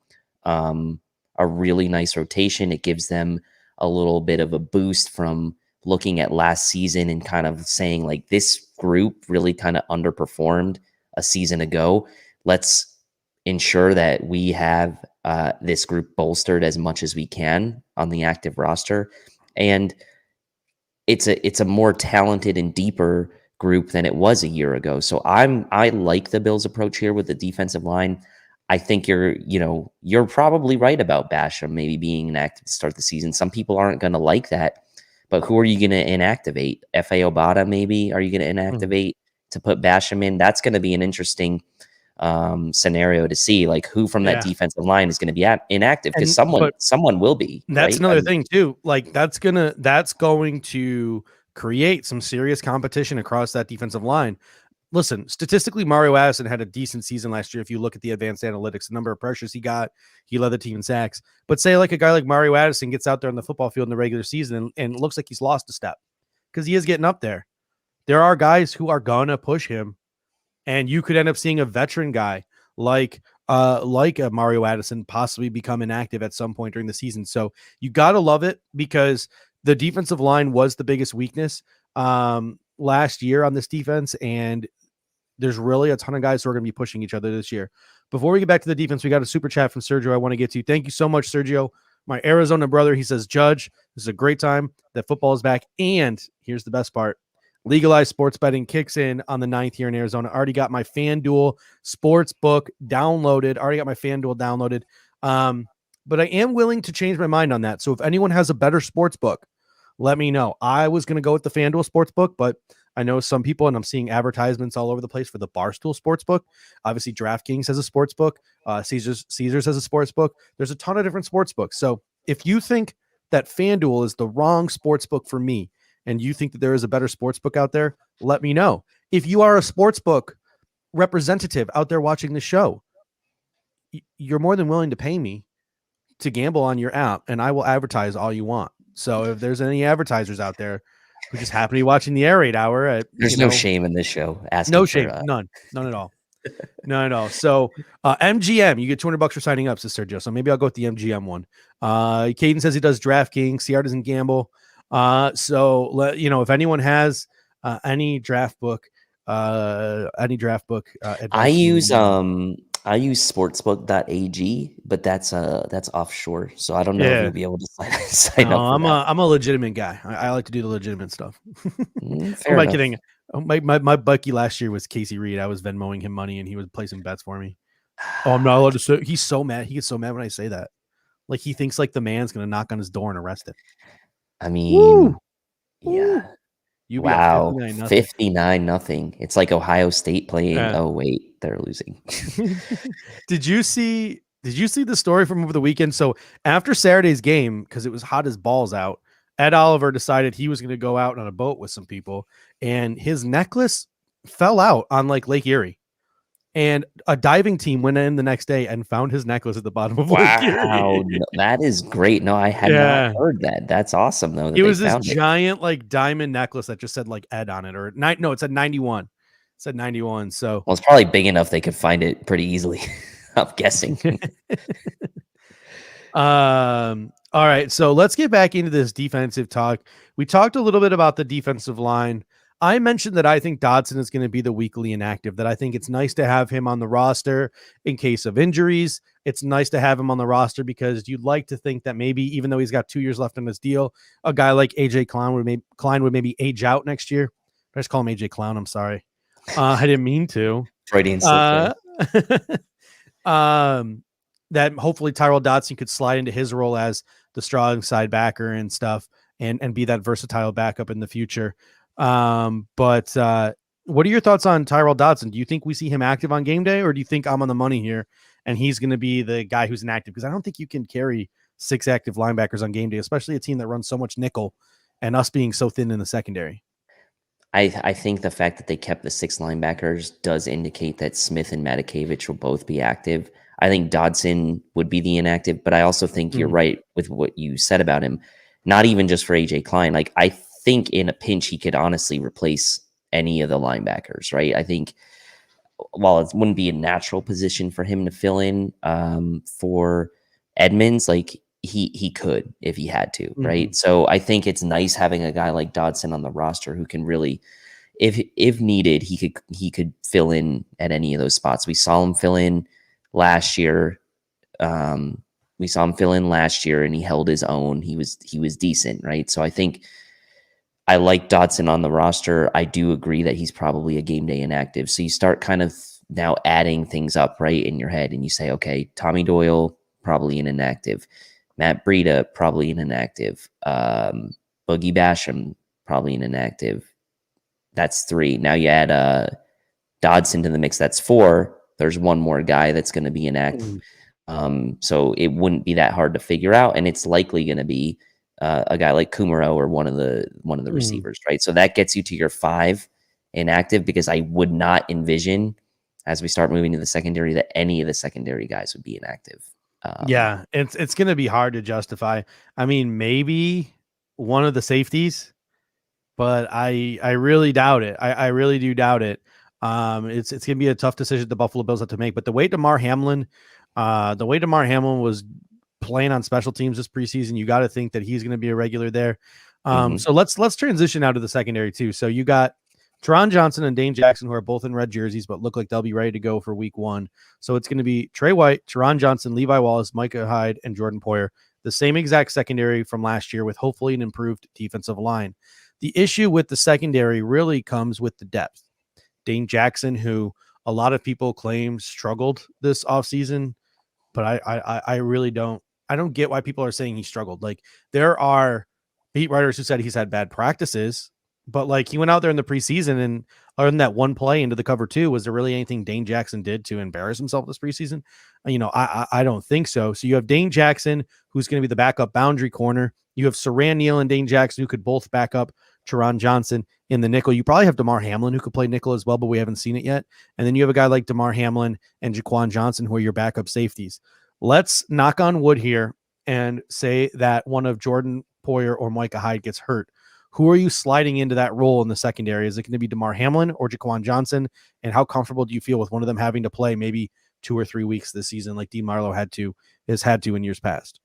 a really nice rotation. It gives them a little bit of a boost from looking at last season and kind of saying, like, this group really kind of underperformed a season ago. Let's ensure that we have this group bolstered as much as we can on the active roster. And it's a more talented and deeper group than it was a year ago. So I like the Bills' approach here with the defensive line. I think you're probably right about Basham maybe being inactive to start the season. Some people aren't going to like that, but who are you going to inactivate? F.A. Obata maybe? Are you going to inactivate to put Basham in? That's going to be an interesting scenario to see, like, who from that defensive line is going to be inactive, because someone will be. That's right? another thing too. Like, that's going to create some serious competition across that defensive line. Listen, statistically, Mario Addison had a decent season last year. If you look at the advanced analytics, the number of pressures he got, he led the team in sacks. But say like a guy like Mario Addison gets out there on the football field in the regular season and it looks like he's lost a step because he is getting up there. There are guys who are gonna push him, and you could end up seeing a veteran guy like a Mario Addison possibly become inactive at some point during the season. So you gotta love it, because the defensive line was the biggest weakness last year on this defense, and there's really a ton of guys who are going to be pushing each other this year. Before we get back to the defense, we got a super chat from Sergio I want to get to. Thank you so much, Sergio. My Arizona brother, he says, Judge, this is a great time that football is back. And here's the best part. Legalized sports betting kicks in on the 9th here in Arizona. Already got my FanDuel sportsbook downloaded. But I am willing to change my mind on that. So if anyone has a better sportsbook, let me know. I was going to go with the FanDuel sportsbook, but I know some people, and I'm seeing advertisements all over the place for the Barstool sportsbook. Obviously, DraftKings has a sportsbook. Caesars has a sportsbook. There's a ton of different sportsbooks. So if you think that FanDuel is the wrong sportsbook for me, and you think that there is a better sportsbook out there, let me know. If you are a sportsbook representative out there watching the show, you're more than willing to pay me to gamble on your app, and I will advertise all you want. So if there's any advertisers out there who just happen to be watching the Air Raid Hour, there's no shame in this show. No shame, none at all. None at all. So MGM, you get $200 for signing up, says Sergio. So maybe I'll go with the MGM one. Caden says he does DraftKings. CR doesn't gamble. So if anyone has any draft book I use sportsbook.ag, but that's offshore, so I don't know if you'll be able to sign up. I'm a legitimate guy. I like to do the legitimate stuff. Fair enough. Kidding. My Bucky last year was Casey Reed. I was Venmoing him money, and he was placing bets for me. Oh, I'm not allowed to say. He's so mad. He gets so mad when I say that. Like, he thinks like the man's gonna knock on his door and arrest him. I mean, yeah. Wow, 59-0. It's like Ohio State playing. Oh wait, they're losing. Did you see the story from over the weekend? So after Saturday's game, because it was hot as balls out, Ed Oliver decided he was going to go out on a boat with some people, and his necklace fell out on like Lake Erie. And a diving team went in the next day and found his necklace at the bottom of Lake Erie. Wow, no, that is great. No, I had not heard that. That's awesome, though. That It they was this found it. giant like diamond necklace that just said like Ed on it, or no, it said 91. It said 91. So Well, it's probably big enough they could find it pretty easily. I'm guessing. All right, so let's get back into this defensive talk. We talked a little bit about the defensive line. I mentioned that I think Dodson is going to be the weekly inactive, that I think it's nice to have him on the roster in case of injuries. It's nice to have him on the roster because you'd like to think that maybe, even though he's got 2 years left on his deal, a guy like AJ Klein would maybe age out next year. I just call him AJ Clown. I'm sorry. I didn't mean to. Freudian slip that hopefully Tyrol Dodson could slide into his role as the strong side backer and stuff and be that versatile backup in the future. But what are your thoughts on Tyrol Dodson? Do you think we see him active on game day, or do you think I'm on the money here and he's going to be the guy who's inactive? Because I don't think you can carry 6 active linebackers on game day, especially a team that runs so much nickel and us being so thin in the secondary. I think the fact that they kept the 6 linebackers does indicate that Smith and Matakevich will both be active. I think Dodson would be the inactive, but I also think you're right with what you said about him. Not even just for AJ Klein. Like, I think in a pinch, he could honestly replace any of the linebackers, right? I think while it wouldn't be a natural position for him to fill in for Edmonds, like he could if he had to, right? So I think it's nice having a guy like Dodson on the roster who can really, if needed, he could fill in at any of those spots. We saw him fill in last year. And he held his own. He was decent, right? So I think I like Dodson on the roster. I do agree that he's probably a game day inactive. So you start kind of now adding things up right in your head, and you say, okay, Tommy Doyle, probably an inactive. Matt Braydo, probably an inactive. Boogie Basham, probably an inactive. That's 3. Now you add Dodson to the mix. That's 4. There's one more guy that's going to be inactive. So it wouldn't be that hard to figure out, and it's likely going to be a guy like Kumaro or one of the receivers, right? So that gets you to your 5 inactive, because I would not envision, as we start moving to the secondary, that any of the secondary guys would be inactive. Yeah, it's going to be hard to justify. I mean, maybe one of the safeties, but I really doubt it. I really do doubt it. It's going to be a tough decision the Buffalo Bills have to make. But the way Damar Hamlin was playing on special teams this preseason, you got to think that he's going to be a regular there. So let's transition now to the secondary too. So you got Teron Johnson and Dane Jackson, who are both in red jerseys, but look like they'll be ready to go for week 1. So it's going to be Trey White, Teron Johnson, Levi Wallace, Micah Hyde, and Jordan Poyer. The same exact secondary from last year with hopefully an improved defensive line. The issue with the secondary really comes with the depth. Dane Jackson, who a lot of people claim struggled this offseason, but I really don't. I don't get why people are saying he struggled. Like, there are beat writers who said he's had bad practices, but like, he went out there in the preseason, and other than that one play into the cover 2, was there really anything Dane Jackson did to embarrass himself this preseason? I don't think so. So you have Dane Jackson, who's going to be the backup boundary corner. You have Saran Neal and Dane Jackson, who could both back up Teron Johnson in the nickel. You probably have Damar Hamlin, who could play nickel as well, but we haven't seen it yet. And then you have a guy like Damar Hamlin and Jaquan Johnson, who are your backup safeties. Let's knock on wood here and say that one of Jordan Poyer or Micah Hyde gets hurt. Who are you sliding into that role in the secondary? Is it going to be Damar Hamlin or Jaquan Johnson? And how comfortable do you feel with one of them having to play maybe 2 or 3 weeks this season, like Dean Marlowe has had to in years past?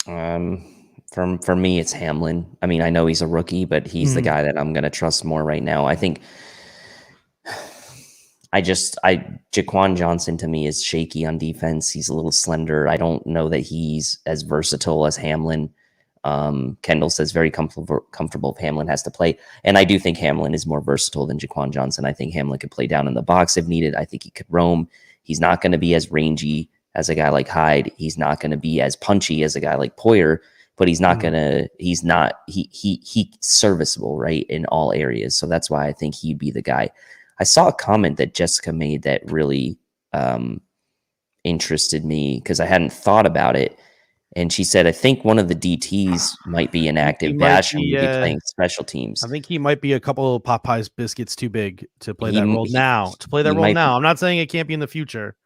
For me, it's Hamlin. I mean, I know he's a rookie, but he's the guy that I'm going to trust more right now. I think Jaquan Johnson to me is shaky on defense. He's a little slender. I don't know that he's as versatile as Hamlin. Kendall says very comfortable if Hamlin has to play. And I do think Hamlin is more versatile than Jaquan Johnson. I think Hamlin could play down in the box if needed. I think he could roam. He's not going to be as rangy as a guy like Hyde. He's not going to be as punchy as a guy like Poyer, but he's serviceable, right, in all areas. So that's why I think he'd be the guy. I saw a comment that Jessica made that really interested me, because I hadn't thought about it. And she said, I think one of the DTs might be inactive. Basham would be playing special teams. I think he might be a couple of Popeyes biscuits too big to play He- that role he- now. To play that he role might now. be- I'm not saying it can't be in the future.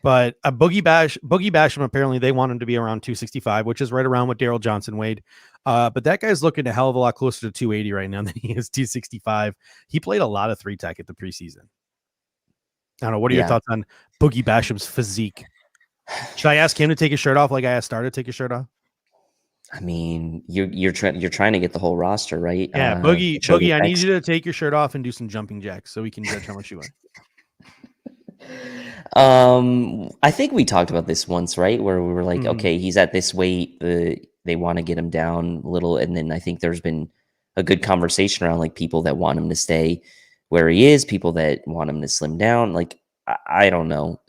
But Boogie Basham, apparently they want him to be around 265, which is right around what Daryl Johnson weighed. But that guy's looking a hell of a lot closer to 280 right now than he is 265. He played a lot of 3-tech at the preseason. I don't know. What are your thoughts on Boogie Basham's physique? Should I ask him to take his shirt off like I asked Star to take his shirt off? I mean, you're trying to get the whole roster, right? Yeah, Boogie, I need you to take your shirt off and do some jumping jacks so we can judge how much you weigh. I think we talked about this once, right? Where we were like, okay, he's at this weight. They want to get him down a little. And then I think there's been a good conversation around like people that want him to stay where he is, people that want him to slim down. Like, I don't know.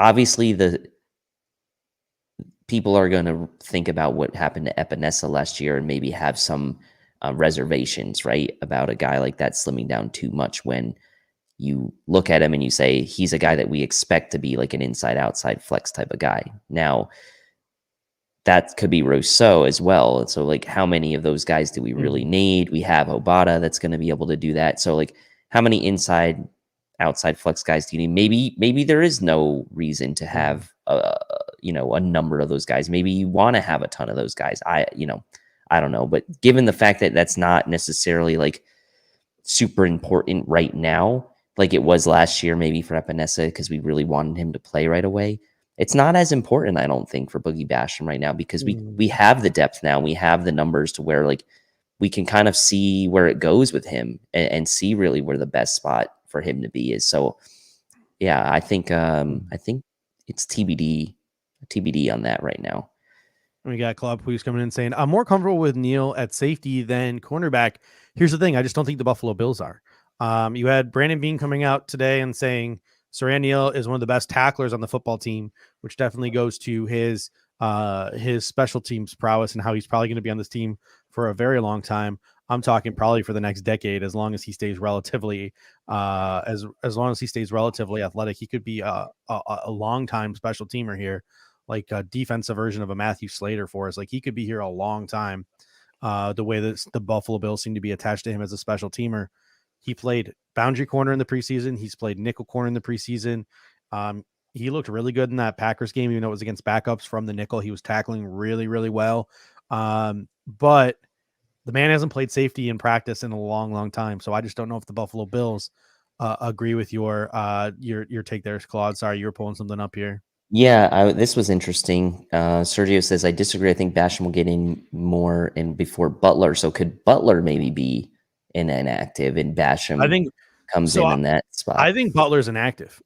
Obviously the people are going to think about what happened to Epinesa last year and maybe have some reservations, right? About a guy like that slimming down too much when you look at him and you say, he's a guy that we expect to be like an inside-outside flex type of guy. Now, that could be Rousseau as well. So, like, how many of those guys do we really need? We have Obata that's going to be able to do that. So, like, how many inside-outside flex guys do you need? Maybe there is no reason to have, a number of those guys. Maybe you want to have a ton of those guys. I don't know. But given the fact that that's not necessarily, like, super important right now, like it was last year, maybe for Epinesa, because we really wanted him to play right away. It's not as important, I don't think, for Boogie Basham right now because we have the depth now. We have the numbers to where like we can kind of see where it goes with him and see really where the best spot for him to be is. So, yeah, I think it's TBD on that right now. We got Club who's coming in saying, I'm more comfortable with Neal at safety than cornerback. Here's the thing. I just don't think the Buffalo Bills are. You had Brandon Bean coming out today and saying Saran Neal is one of the best tacklers on the football team, which definitely goes to his special teams prowess and how he's probably going to be on this team for a very long time. I'm talking probably for the next decade, as long as he stays relatively as long as he stays relatively athletic. He could be a long time special teamer here, like a defensive version of a Matthew Slater for us. Like he could be here a long time. The way that the Buffalo Bills seem to be attached to him as a special teamer. He played boundary corner in the preseason. He's played nickel corner in the preseason. He looked really good in that Packers game, even though it was against backups from the nickel. He was tackling really, really well. But the man hasn't played safety in practice in a long, long time. So I just don't know if the Buffalo Bills agree with your take there, Claude. Sorry, you were pulling something up here. Yeah, this was interesting. Sergio says, I disagree. I think Basham will get in more and before Butler. So could Butler maybe be an inactive and Basham comes in that spot? I think Butler's inactive.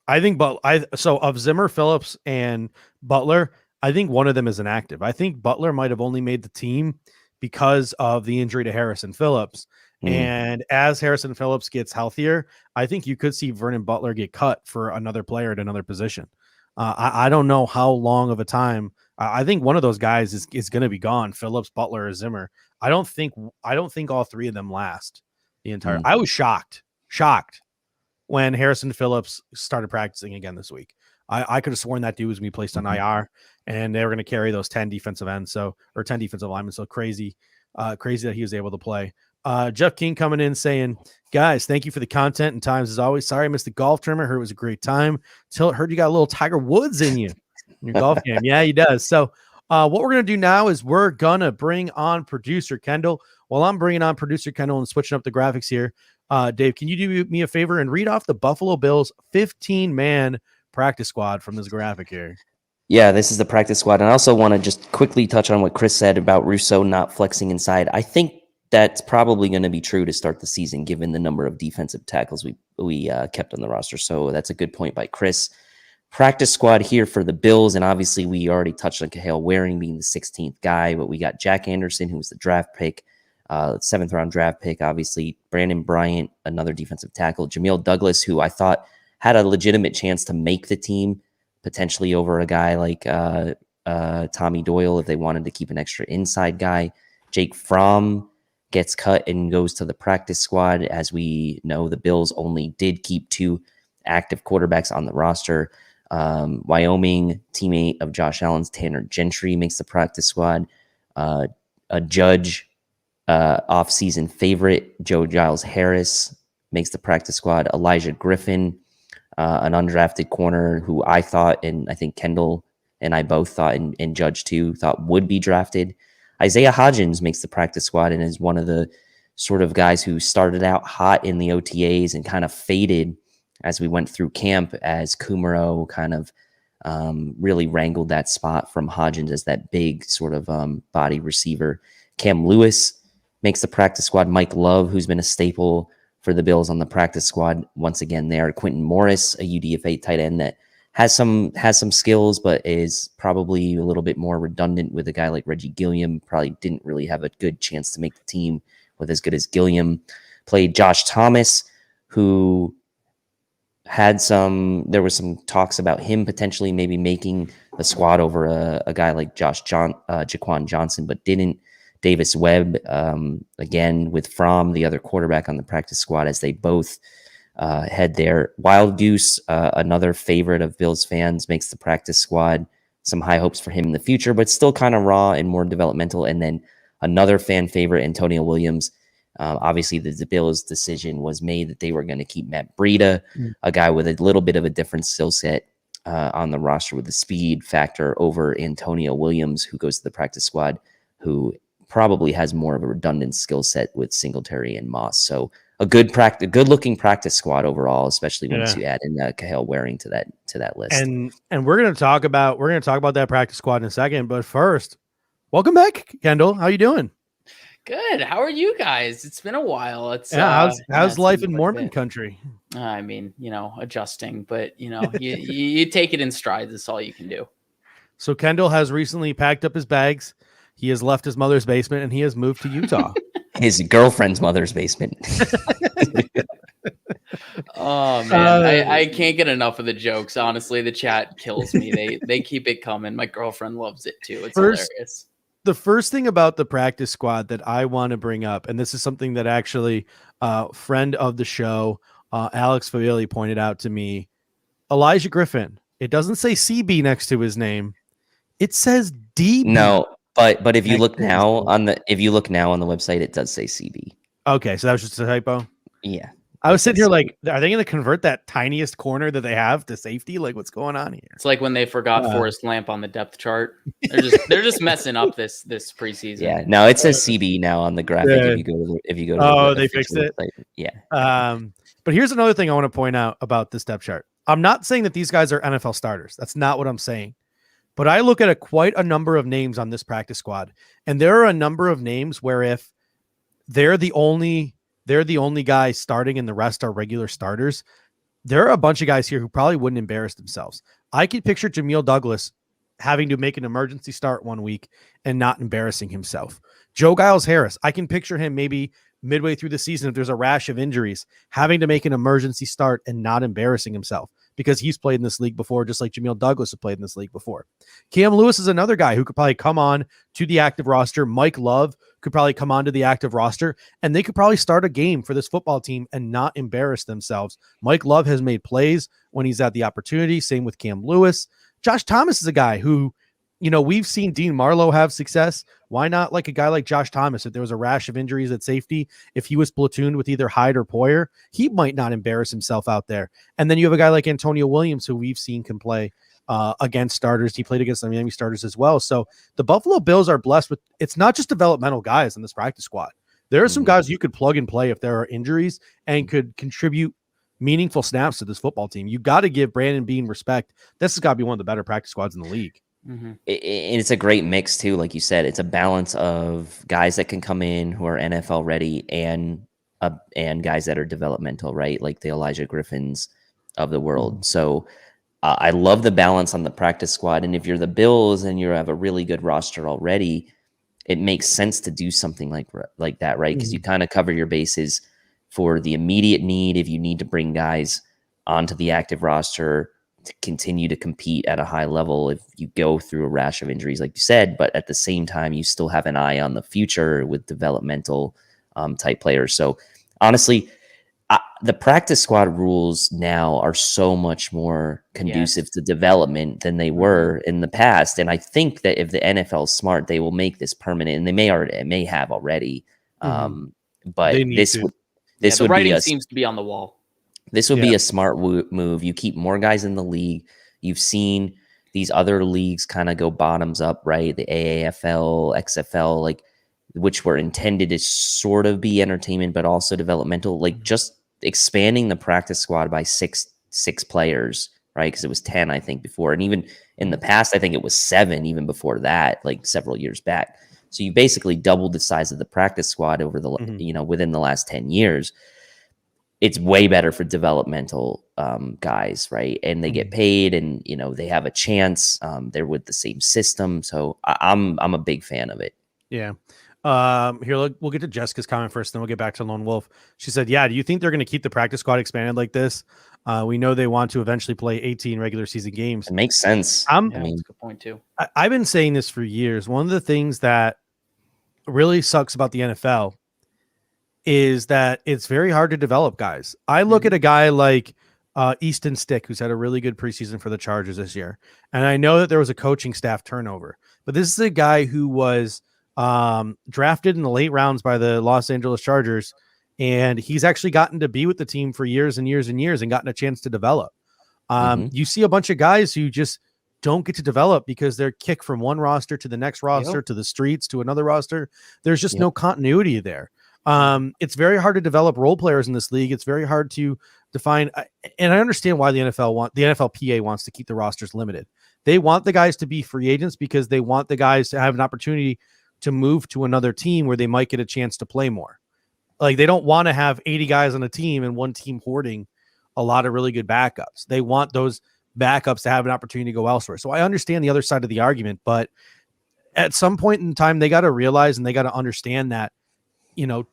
So of Zimmer, Phillips, and Butler, I think one of them is inactive. I think Butler might have only made the team because of the injury to Harrison Phillips. And as Harrison Phillips gets healthier, I think you could see Vernon Butler get cut for another player at another position. I don't know how long of a time. I think one of those guys is going to be gone. Phillips, Butler, or Zimmer. I don't think all three of them last the entire. I was shocked when Harrison Phillips started practicing again this week. I could have sworn that dude was going to be placed on IR, and they were going to carry those 10 defensive ends, or 10 defensive linemen. So crazy that he was able to play. Jeff King coming in saying, guys, thank you for the content and times as always. Sorry I missed the golf tournament. Heard it was a great time. Heard you got a little Tiger Woods in you in your golf game. Yeah, he does. So what we're going to do now is we're going to bring on producer Kendall. While I'm bringing on producer Kendall and switching up the graphics here, Dave, can you do me a favor and read off the Buffalo Bills 15-man practice squad from this graphic here? Yeah, this is the practice squad. And I also want to just quickly touch on what Chris said about Rousseau not flexing inside. I think that's probably going to be true to start the season, given the number of defensive tackles we kept on the roster. So that's a good point by Chris. Practice squad here for the Bills, and obviously we already touched on Kahale Waring being the 16th guy, but we got Jack Anderson, who was the draft pick, 7th round draft pick, obviously. Brandon Bryant, another defensive tackle. Jamil Douglas, who I thought had a legitimate chance to make the team, potentially over a guy like Tommy Doyle if they wanted to keep an extra inside guy. Jake Fromm gets cut and goes to the practice squad. As we know, the Bills only did keep 2 active quarterbacks on the roster. Wyoming teammate of Josh Allen's, Tanner Gentry, makes the practice squad. A Judge off-season favorite, Joe Giles Harris, makes the practice squad. Elijah Griffin, an undrafted corner who I thought, and I think Kendall and I both thought, and Judge too, thought would be drafted. Isaiah Hodgins makes the practice squad and is one of the sort of guys who started out hot in the OTAs and kind of faded as we went through camp, as Kumaro kind of really wrangled that spot from Hodgins as that big sort of body receiver. Cam Lewis makes the practice squad. Mike Love, who's been a staple for the Bills on the practice squad, once again there. Quentin Morris, a UDFA tight end that has some skills, but is probably a little bit more redundant with a guy like Reggie Gilliam. Probably didn't really have a good chance to make the team with as good as Gilliam. Played Josh Thomas, who there was some talks about him potentially maybe making the squad over a guy like Jaquan Johnson, but didn't. Davis Webb, again, with Fromm, the other quarterback on the practice squad, as they both head there. Wild Goose, another favorite of Bills fans, makes the practice squad. Some high hopes for him in the future, but still kind of raw and more developmental. And then another fan favorite, Antonio Williams. Obviously, the Bills' decision was made that they were going to keep Matt Braydo, a guy with a little bit of a different skill set on the roster with the speed factor, over Antonio Williams, who goes to the practice squad, who probably has more of a redundant skill set with Singletary and Moss. So a good looking practice squad overall, especially once you add in Kahale Waring to that list. And we're gonna talk about that practice squad in a second. But first, welcome back, Kendall. How you doing? Good. How are you guys? It's been a while. How's life in Mormon country? I mean, adjusting, but you take it in stride. That's all you can do. So Kendall has recently packed up his bags. He has left his mother's basement and he has moved to Utah. His girlfriend's mother's basement. Oh man, I can't get enough of the jokes. Honestly, the chat kills me. They keep it coming. My girlfriend loves it too. It's hilarious. The first thing about the practice squad that I want to bring up, and this is something that actually friend of the show, Alex Favilli, pointed out to me. Elijah Griffin. It doesn't say CB next to his name. It says DB. No. But if you look now on the website, it does say CB. Okay, so that was just a typo. Yeah, I was sitting here like, are they going to convert that tiniest corner that they have to safety? Like, what's going on here? It's like when they forgot Forrest Lamp on the depth chart. They're just messing up this preseason. Yeah, no, it says CB now on the graphic. Yeah. If you go to they fixed it. Website. Yeah. But here's another thing I want to point out about this depth chart. I'm not saying that these guys are NFL starters. That's not what I'm saying. But I look at quite a number of names on this practice squad, and there are a number of names where if they're the only guy starting and the rest are regular starters, there are a bunch of guys here who probably wouldn't embarrass themselves. I could picture Jameel Douglas having to make an emergency start one week and not embarrassing himself. Joe Giles Harris, I can picture him maybe midway through the season, if there's a rash of injuries, having to make an emergency start and not embarrassing himself, because he's played in this league before, just like Jameel Douglas has played in this league before. Cam Lewis is another guy who could probably come on to the active roster. Mike Love could probably come on to the active roster, and they could probably start a game for this football team and not embarrass themselves. Mike Love has made plays when he's had the opportunity. Same with Cam Lewis. Josh Thomas is a guy who, we've seen Dean Marlowe have success. Why not like a guy like Josh Thomas? If there was a rash of injuries at safety, if he was platooned with either Hyde or Poyer, he might not embarrass himself out there. And then you have a guy like Antonio Williams, who we've seen can play against starters. He played against the Miami starters as well. So the Buffalo Bills are blessed with, it's not just developmental guys in this practice squad. There are some guys you could plug and play if there are injuries and could contribute meaningful snaps to this football team. You got to give Brandon Beane respect. This has got to be one of the better practice squads in the league. Mm-hmm. It's a great mix too. Like you said, it's a balance of guys that can come in who are NFL ready and guys that are developmental, right? Like the Elijah Griffins of the world. So I love the balance on the practice squad. And if you're the Bills and you have a really good roster already, it makes sense to do something like that, right? Because you kind of cover your bases for the immediate need. If you need to bring guys onto the active roster to continue to compete at a high level, if you go through a rash of injuries, like you said, but at the same time, you still have an eye on the future with developmental type players. So honestly, the practice squad rules now are so much more conducive to development than they were in the past. And I think that if the NFL is smart, they will make this permanent, and they may have already. But this would the writing be seems to be on the wall. This would be a smart move. You keep more guys in the league. You've seen these other leagues kind of go bottoms up, right? The AAFL, XFL, like, which were intended to sort of be entertainment, but also developmental, like just expanding the practice squad by six players, right? Because it was 10, I think, before. And even in the past, I think it was 7, even before that, like several years back. So you basically doubled the size of the practice squad over the, within the last 10 years. It's way better for developmental guys, right? And they get paid, and, they have a chance. They're with the same system. So I'm a big fan of it. Yeah. Here, we'll get to Jessica's comment first, then we'll get back to Lone Wolf. She said, do you think they're going to keep the practice squad expanded like this? We know they want to eventually play 18 regular season games. It makes sense. That's a good point too. I've been saying this for years. One of the things that really sucks about the NFL is that it's very hard to develop guys. I look at a guy like Easton Stick, who's had a really good preseason for the Chargers this year. And I know that there was a coaching staff turnover, but this is a guy who was drafted in the late rounds by the Los Angeles Chargers, and he's actually gotten to be with the team for years and years and years and gotten a chance to develop. You see a bunch of guys who just don't get to develop because they're kicked from one roster to the next roster, to the streets, to another roster. There's just no continuity there. It's very hard to develop role players in this league. It's very hard to define. And I understand why the NFLPA wants to keep the rosters limited. They want the guys to be free agents because they want the guys to have an opportunity to move to another team where they might get a chance to play more. Like, they don't want to have 80 guys on a team and one team hoarding a lot of really good backups. They want those backups to have an opportunity to go elsewhere. So I understand the other side of the argument, but at some point in time, they got to realize and they got to understand that,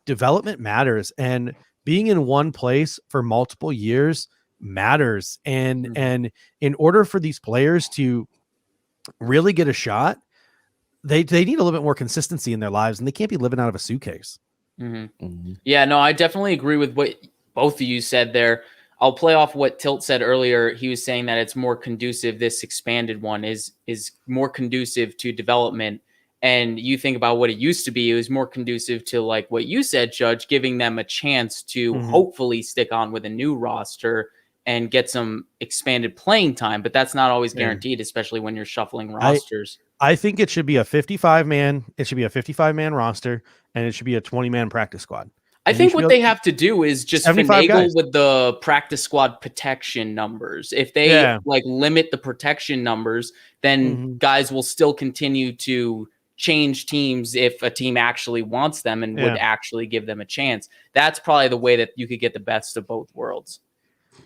development matters, and being in one place for multiple years matters. And in order for these players to really get a shot, they need a little bit more consistency in their lives, and they can't be living out of a suitcase. Yeah, no, I definitely agree with what both of you said there. I'll play off what Tilt said earlier. He was saying that it's more conducive. This expanded one is more conducive to development. And you think about what it used to be, it was more conducive to, like what you said, Judge, giving them a chance to hopefully stick on with a new roster and get some expanded playing time. But that's not always guaranteed, especially when you're shuffling rosters. I think it should be a 55-man. It should be a 55-man roster, and it should be a 20-man practice squad. I think what they have to do is just finagle with the practice squad protection numbers. If they limit the protection numbers, then guys will still continue to change teams if a team actually wants them and would actually give them a chance. That's probably the way that you could get the best of both worlds.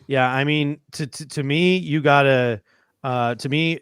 Yeah, I mean, to me, you gotta. To me,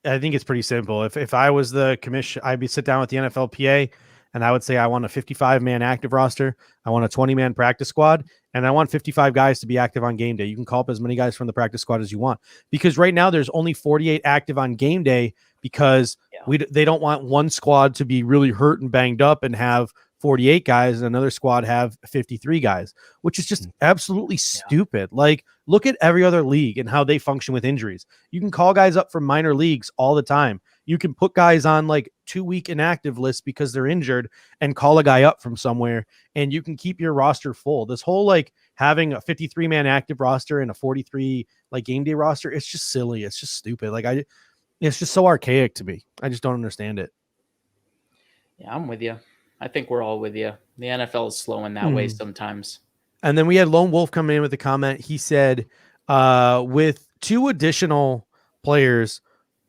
I think it's pretty simple. If I was the commission, I'd be sit down with the NFLPA and I would say, I want a 55-man active roster. I want a 20-man practice squad, and I want 55 guys to be active on game day. You can call up as many guys from the practice squad as you want, because right now there's only 48 active on game day because they don't want one squad to be really hurt and banged up and have 48 guys and another squad have 53 guys, which is just absolutely stupid. Like, look at every other league and how they function with injuries. You can call guys up from minor leagues all the time. You can put guys on like 2-week inactive lists because they're injured and call a guy up from somewhere, and you can keep your roster full. This whole like having a 53-man active roster and a 43 like game day roster, it's just silly. It's just stupid. Like, it's just so archaic to me. I just don't understand it. Yeah, I'm with you. I think we're all with you. The NFL is slow in that way sometimes. And then we had Lone Wolf come in with a comment. He said, with 2 additional players,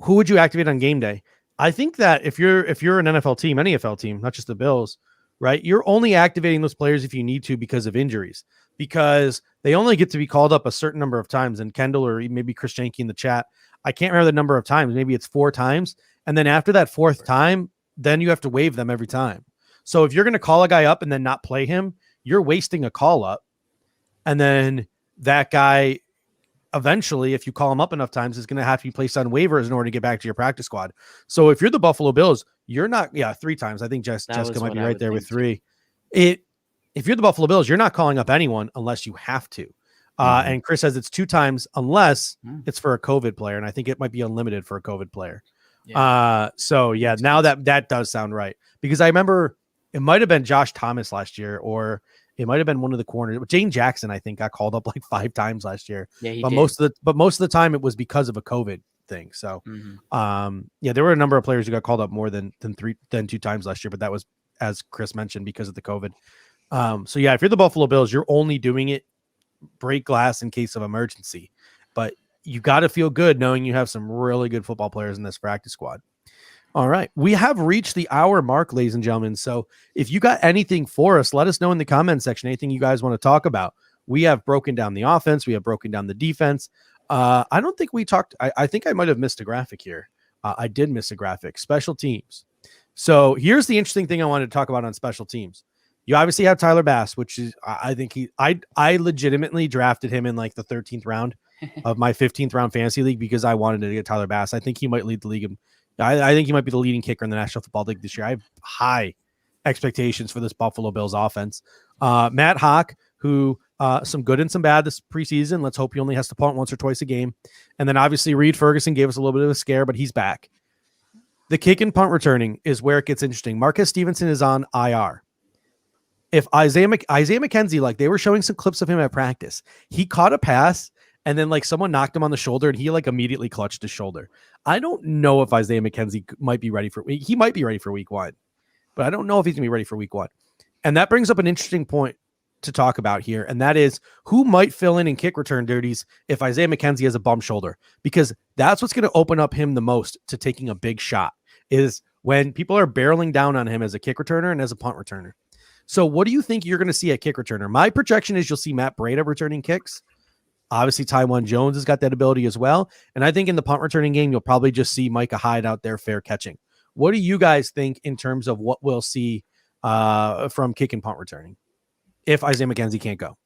who would you activate on game day? I think that if you're an NFL team, any NFL team, not just the Bills, right? You're only activating those players if you need to because of injuries, because they only get to be called up a certain number of times. And Kendall, or maybe Chris Janke in the chat, I can't remember the number of times. Maybe it's 4 times. And then after that 4th time, then you have to waive them every time. So if you're going to call a guy up and then not play him, you're wasting a call up. And then that guy, eventually, if you call him up enough times, is going to have to be placed on waivers in order to get back to your practice squad. So if you're the Buffalo Bills, you're not, 3 times. I think Jessica might be right there with 3. It if you're the Buffalo Bills, you're not calling up anyone unless you have to. And Chris says it's 2 times unless it's for a COVID player. And I think it might be unlimited for a COVID player. Yeah. So yeah, now that does sound right, because I remember it might have been Josh Thomas last year, or it might have been one of the corners. Dane Jackson, I think, got called up like 5 times last year. Yeah, but most of the time it was because of a COVID thing. So yeah, there were a number of players who got called up more than 2 times last year, but that was, as Chris mentioned, because of the COVID. So yeah, if you're the Buffalo Bills, you're only doing it break glass in case of emergency, but you got to feel good knowing you have some really good football players in this practice squad. All right, we have reached the hour mark, ladies and gentlemen. So if you got anything for us, let us know in the comment section, anything you guys want to talk about. We have broken down the offense, we have broken down the defense. I don't think we talked, I think I might have missed a graphic here. I did miss a graphic. Special teams. So here's the interesting thing I wanted to talk about on special teams. You obviously have Tyler Bass, which is, I think I legitimately drafted him in like the 13th round of my 15th round fantasy league because I wanted to get Tyler Bass. I think he might lead the league. I think he might be the leading kicker in the National Football League this year. I have high expectations for this Buffalo Bills offense. Matt Hawk, who some good and some bad this preseason. Let's hope he only has to punt once or twice a game. And then obviously Reed Ferguson gave us a little bit of a scare, but he's back. The kick and punt returning is where it gets interesting. Marcus Stevenson is on IR. If Isaiah McKenzie, like they were showing some clips of him at practice, he caught a pass and then like someone knocked him on the shoulder and he like immediately clutched his shoulder. I don't know if Isaiah McKenzie might be ready he might be ready for week 1, but I don't know if he's gonna be ready for week 1. And that brings up an interesting point to talk about here. And that is who might fill in kick return duties if Isaiah McKenzie has a bum shoulder, because that's what's going to open up him the most to taking a big shot, is when people are barreling down on him as a kick returner and as a punt returner. So what do you think you're going to see at kick returner? My projection is you'll see Matt Braydo returning kicks. Obviously, Tywan Jones has got that ability as well. And I think in the punt returning game, you'll probably just see Micah Hyde out there fair catching. What do you guys think in terms of what we'll see from kick and punt returning if Isaiah McKenzie can't go?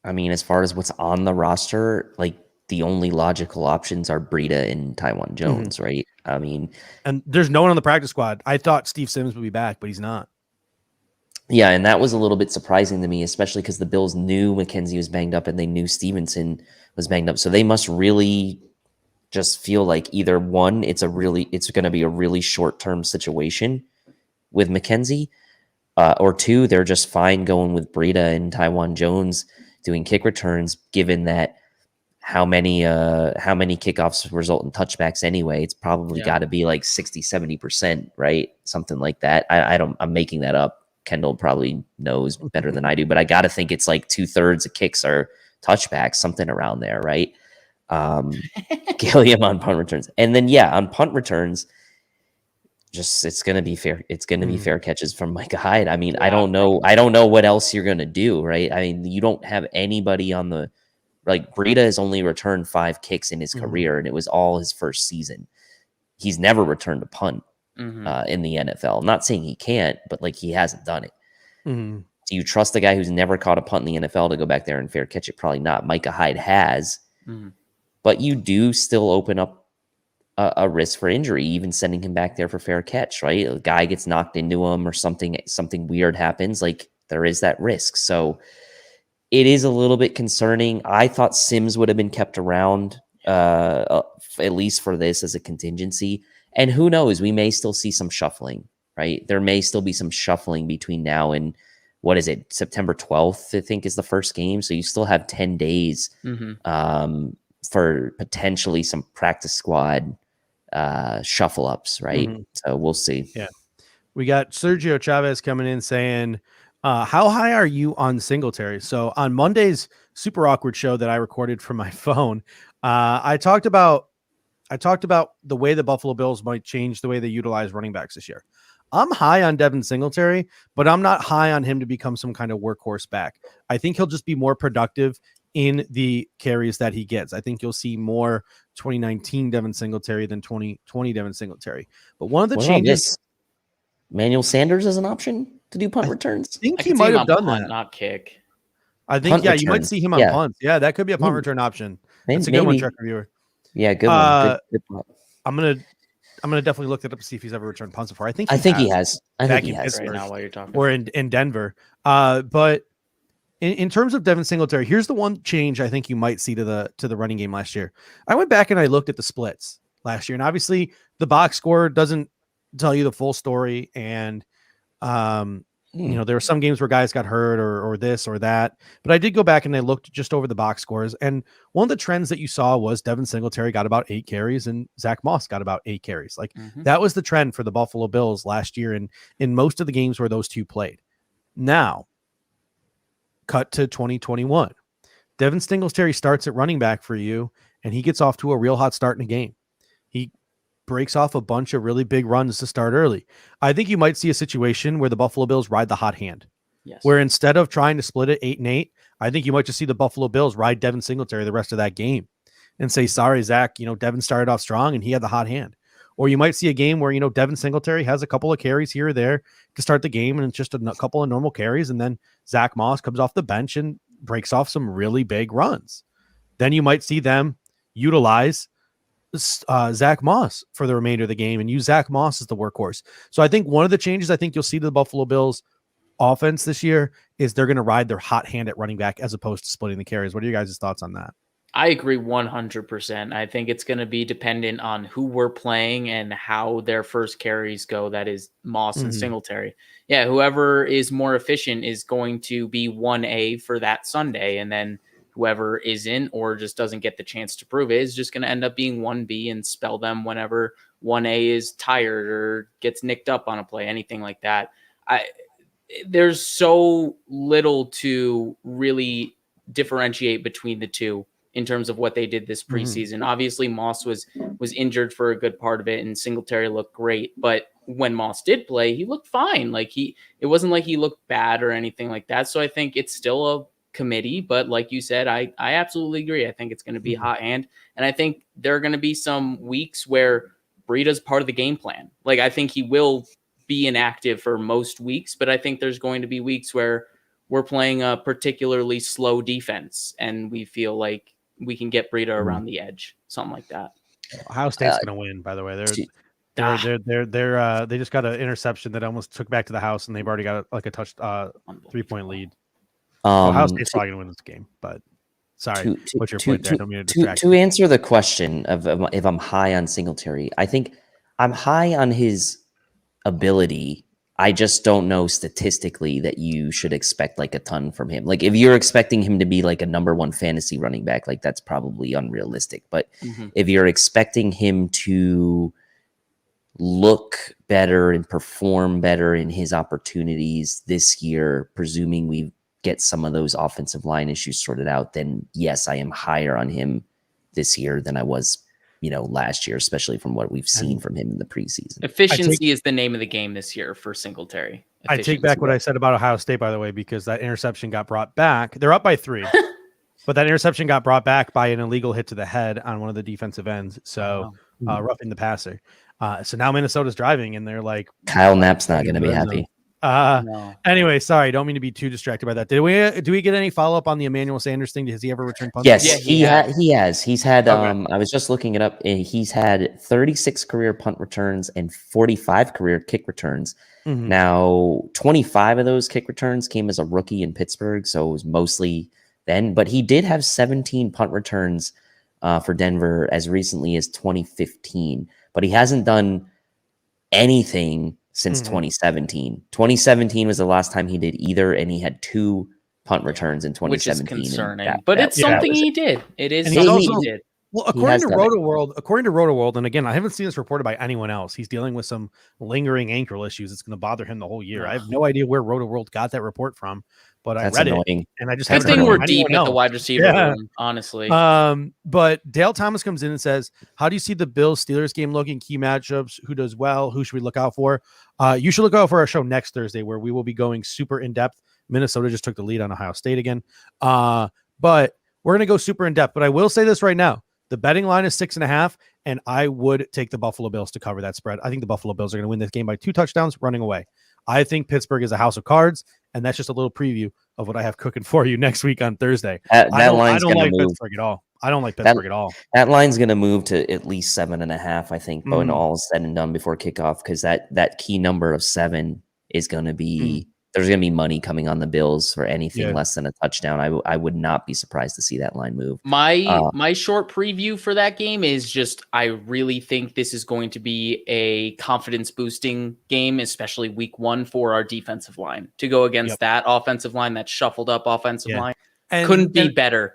I mean, as far as what's on the roster, like the only logical options are Braydo and Tywan Jones, right? I mean, and there's no one on the practice squad. I thought Steve Sims would be back, but he's not. Yeah, and that was a little bit surprising to me, especially because the Bills knew McKenzie was banged up and they knew Stevenson was banged up. So they must really just feel like either one, it's going to be a really short-term situation with McKenzie, or two, they're just fine going with Braydo and Tywan Jones doing kick returns, given that how many kickoffs result in touchbacks anyway. It's probably got to be like 60-70%, right? Something like that. I'm making that up. Kendall probably knows better than I do, but I got to think it's like 2/3 of kicks are touchbacks, something around there, right? Gilliam on punt returns. And then, on punt returns, just it's going to be fair. It's going to be fair catches from Micah Hyde. I mean, I don't know what else you're going to do, right? I mean, you don't have anybody on the, like Braydo has only returned 5 kicks in his career, and it was all his first season. He's never returned a punt. In the NFL. I'm not saying he can't, but like he hasn't done it. Do you trust a guy who's never caught a punt in the NFL to go back there and fair catch it? Probably not. Micah Hyde has, but you do still open up a risk for injury, even sending him back there for fair catch, right? A guy gets knocked into him or something weird happens. Like there is that risk. So it is a little bit concerning. I thought Sims would have been kept around at least for this as a contingency. And who knows, we may still see some shuffling, right? There may still be some shuffling between now and, what is it, September 12th, I think is the first game. So you still have 10 days for potentially some practice squad shuffle ups, right? So we'll see. Yeah. We got Sergio Chavez coming in saying, how high are you on Singletary? So on Monday's super awkward show that I recorded from my phone, I talked about the way the Buffalo Bills might change the way they utilize running backs this year. I'm high on Devon Singletary, but I'm not high on him to become some kind of workhorse back. I think he'll just be more productive in the carries that he gets. I think you'll see more 2019 Devon Singletary than 2020 Devon Singletary. But one of the changes, Manuel Sanders is an option to do punt returns. I think he might have done that. Not kick. I think, you might see him on punts. Yeah, that could be a punt return option. That's a good one, Truck Reviewer. Yeah, good one. Good I'm gonna definitely look that up to see if he's ever returned punts before. I think he has. I think he has right now while you're talking. Or in Denver. But in terms of Devon Singletary, here's the one change I think you might see to the running game last year. I went back and I looked at the splits last year, and obviously the box score doesn't tell you the full story. And there were some games where guys got hurt or this or that, but I did go back and I looked just over the box scores. And one of the trends that you saw was Devon Singletary got about 8 carries and Zach Moss got about 8 carries. Like that was the trend for the Buffalo Bills last year. And in most of the games where those two played. Now, cut to 2021. Devon Singletary starts at running back for you, and he gets off to a real hot start in a game. He breaks off a bunch of really big runs to start early. I think you might see a situation where the Buffalo Bills ride the hot hand. Yes. Where instead of trying to split it 8-8, I think you might just see the Buffalo Bills ride Devon Singletary the rest of that game and say, sorry, Zach, Devon started off strong and he had the hot hand. Or you might see a game where, Devon Singletary has a couple of carries here or there to start the game, and it's just a couple of normal carries. And then Zach Moss comes off the bench and breaks off some really big runs. Then you might see them utilize Zach Moss for the remainder of the game and use Zach Moss as the workhorse. So I think one of the changes I think you'll see to the Buffalo Bills offense this year is they're going to ride their hot hand at running back as opposed to splitting the carries. What are your guys' thoughts on that? I agree 100%. I think it's going to be dependent on who we're playing and how their first carries go. That is Moss and Singletary. Yeah, whoever is more efficient is going to be 1A for that Sunday. And then whoever isn't or just doesn't get the chance to prove it is just going to end up being 1B and spell them whenever 1A is tired or gets nicked up on a play, anything like that. There's so little to really differentiate between the two in terms of what they did this preseason. Obviously, Moss was injured for a good part of it, and Singletary looked great. But when Moss did play, he looked fine. It wasn't like he looked bad or anything like that. So I think it's still a committee. But like you said, I absolutely agree. I think it's going to be hot hand, and I think there are going to be some weeks where Braydo's part of the game plan. I think he will be inactive for most weeks, but I think there's going to be weeks where we're playing a particularly slow defense, and we feel like we can get Braydo around the edge, something like that. Ohio State's going to win, by the way. They just got an interception that almost took back to the house, and they've already got a touch 3-point lead. Ohio State's probably going to win this game, but sorry, what's your point there? Don't mean to distract to answer the question of if I'm high on Singletary, I think I'm high on his ability. I just don't know statistically that you should expect a ton from him. If you're expecting him to be a number 1 fantasy running back, that's probably unrealistic. But if you're expecting him to look better and perform better in his opportunities this year, presuming we get some of those offensive line issues sorted out, then yes, I am higher on him this year than I was last year, especially from what we've seen from him in the preseason. Efficiency is the name of the game this year for Singletary. I take back what I said about Ohio State, by the way, because that interception got brought back. They're up by 3, but that interception got brought back by an illegal hit to the head on one of the defensive ends. So roughing the passer. So now Minnesota's driving, and they're like, Kyle Knapp's not going to be happy. No. Anyway, sorry, don't mean to be too distracted by that. Do we get any follow up on the Emmanuel Sanders thing? Has he ever returned punts? Yes, he has. He's had. Okay. I was just looking it up. He's had 36 career punt returns and 45 career kick returns. Now, 25 of those kick returns came as a rookie in Pittsburgh, so it was mostly then. But he did have 17 punt returns for Denver as recently as 2015. But he hasn't done anything since 2017. 2017 was the last time he did either, and he had 2 punt returns in 2017. Which is concerning, but it's something he did. It is something he did. Well, according to Roto-World, and again, I haven't seen this reported by anyone else. He's dealing with some lingering ankle issues. It's going to bother him the whole year. I have no idea where Roto-World got that report from, but I read it, and I just good thing we're deep at the wide receiver room, honestly. But Dale Thomas comes in and says, "How do you see the Bills-Steelers game looking? Key matchups? Who does well? Who should we look out for? You should look out for our show next Thursday, where we will be going super in depth. Minnesota just took the lead on Ohio State again, but we're going to go super in depth. But I will say this right now." The betting line is 6.5, and I would take the Buffalo Bills to cover that spread. I think the Buffalo Bills are going to win this game by 2 touchdowns running away. I think Pittsburgh is a house of cards, and that's just a little preview of what I have cooking for you next week on Thursday. I don't like Pittsburgh at all. I don't like Pittsburgh at all. That line's going to move to at least 7.5, I think, when all is said and done before kickoff, because that key number of 7 is going to be there's going to be money coming on the Bills for anything less than a touchdown. I would not be surprised to see that line move. My short preview for that game is just I really think this is going to be a confidence boosting game, especially week 1 for our defensive line to go against that offensive line, that shuffled up offensive line. Couldn't be better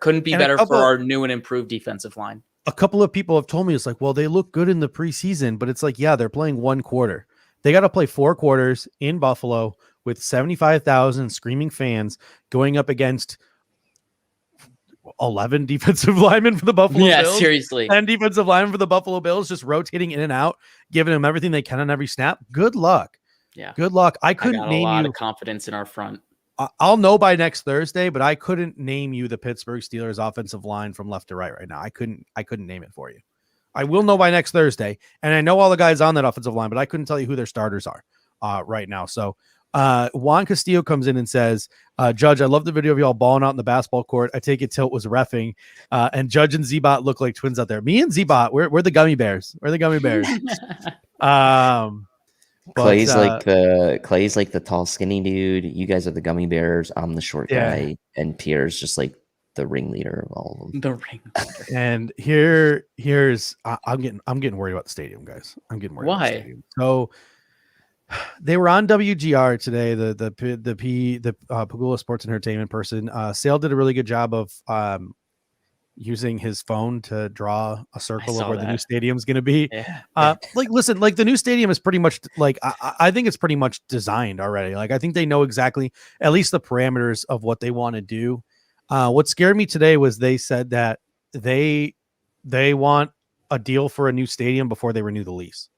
for our new and improved defensive line. A couple of people have told me it's like, well, they look good in the preseason, but it's like, yeah, they're playing 1 quarter. They got to play 4 quarters in Buffalo with 75,000 screaming fans going up against 11 defensive linemen for the Buffalo Bills. Yeah, seriously. 10 defensive linemen for the Buffalo Bills, just rotating in and out, giving them everything they can on every snap. Good luck. Yeah. Good luck. I couldn't got name a lot you of confidence in our front. I'll know by next Thursday, but I couldn't name you the Pittsburgh Steelers offensive line from left to right now. I couldn't name it for you. I will know by next Thursday, and I know all the guys on that offensive line, but I couldn't tell you who their starters are right now. So Juan Castillo comes in and says, Judge, I love the video of y'all balling out in the basketball court. I take it Tilt was reffing, and Judge and Z-Bot look like twins out there. Me and Z-Bot, we're the gummy bears. We're the gummy bears. Clay's like the tall, skinny dude. You guys are the gummy bears. I'm the short guy, and Pierre's just like the ringleader of all of them. The ringleader. And here's I'm getting worried about the stadium, guys. I'm getting worried. Why? About the stadium. So they were on WGR today. The Pagula Sports Entertainment person. Sale did a really good job of using his phone to draw a circle of where the new stadium's going to be. Yeah. Listen, the new stadium is pretty much I think it's pretty much designed already. Like, I think they know exactly at least the parameters of what they want to do. What scared me today was they said that they want a deal for a new stadium before they renew the lease.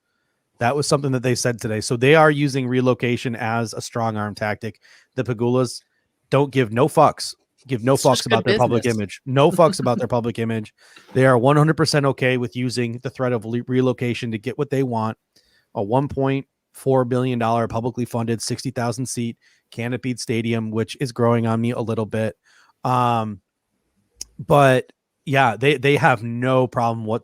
That was something that they said today. So they are using relocation as a strong arm tactic. The Pagulas don't give no fucks. Give no fucks about their public image. No fucks about their public image. They are 100% okay with using the threat of relocation to get what they want. A $1.4 billion publicly funded 60,000 seat canopied stadium, which is growing on me a little bit. But yeah, they have no problem.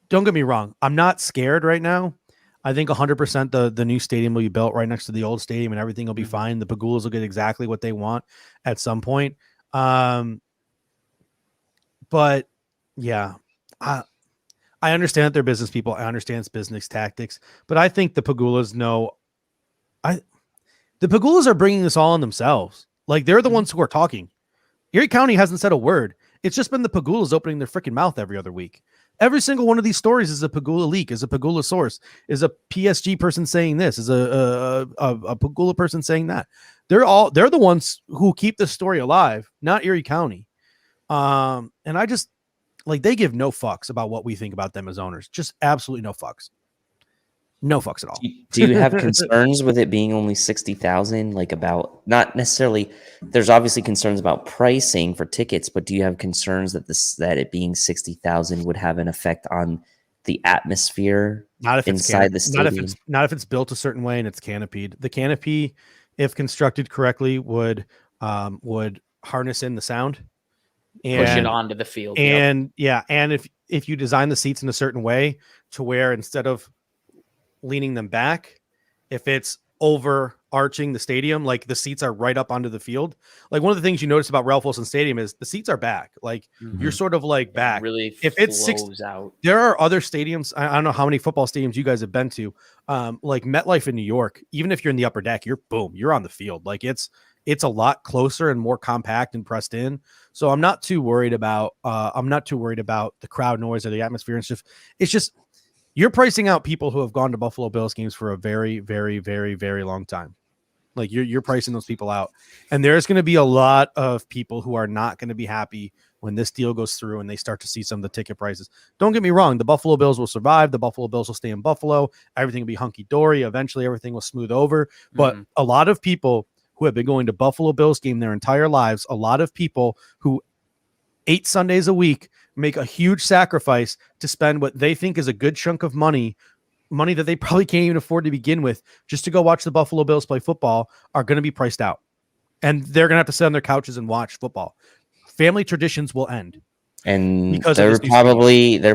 Don't get me wrong. I'm not scared right now. I think 100% the new stadium will be built right next to the old stadium and everything will be fine. The Pagulas will get exactly what they want at some point. But yeah, I understand that they're business people. I understand it's business tactics, but I think the Pagulas know the Pagulas are bringing this all on themselves. Like, they're the ones who are talking. Erie County hasn't said a word. It's just been the Pagulas opening their freaking mouth every other week. Every single one of these stories is a Pagula leak, is a Pagula source, is a PSG person saying this, is a Pagula person saying that. They're the ones who keep the story alive, not Erie County. And I just they give no fucks about what we think about them as owners. Just absolutely no fucks. No fucks at all. Do you have concerns with it being only 60,000? Like, about, not necessarily, there's obviously concerns about pricing for tickets, but do you have concerns that it being 60,000 would have an effect on the atmosphere inside the stadium? Not if it's built a certain way and it's canopied. The canopy, if constructed correctly, would harness in the sound and push it onto the field. And and if you design the seats in a certain way to where instead of leaning them back, if it's overarching the stadium, like the seats are right up onto the field. Like, one of the things you notice about Ralph Wilson Stadium is the seats are back. Like, you're sort of like back. Really, if it's out. There are other stadiums. I don't know how many football stadiums you guys have been to. Like MetLife in New York. Even if you're in the upper deck, you're on the field. Like, it's a lot closer and more compact and pressed in. So I'm not too worried about. The crowd noise or the atmosphere and stuff. It's just, you're pricing out people who have gone to Buffalo Bills games for a very, very, very, very long time. Like, you're pricing those people out. And there's going to be a lot of people who are not going to be happy when this deal goes through and they start to see some of the ticket prices. Don't get me wrong. The Buffalo Bills will survive. The Buffalo Bills will stay in Buffalo. Everything will be hunky-dory. Eventually, everything will smooth over. But a lot of people who have been going to Buffalo Bills game their entire lives, a lot of people who 8 Sundays a week make a huge sacrifice to spend what they think is a good chunk of money that they probably can't even afford to begin with, just to go watch the Buffalo Bills play football, are going to be priced out. And they're going to have to sit on their couches and watch football. Family traditions will end. And because they're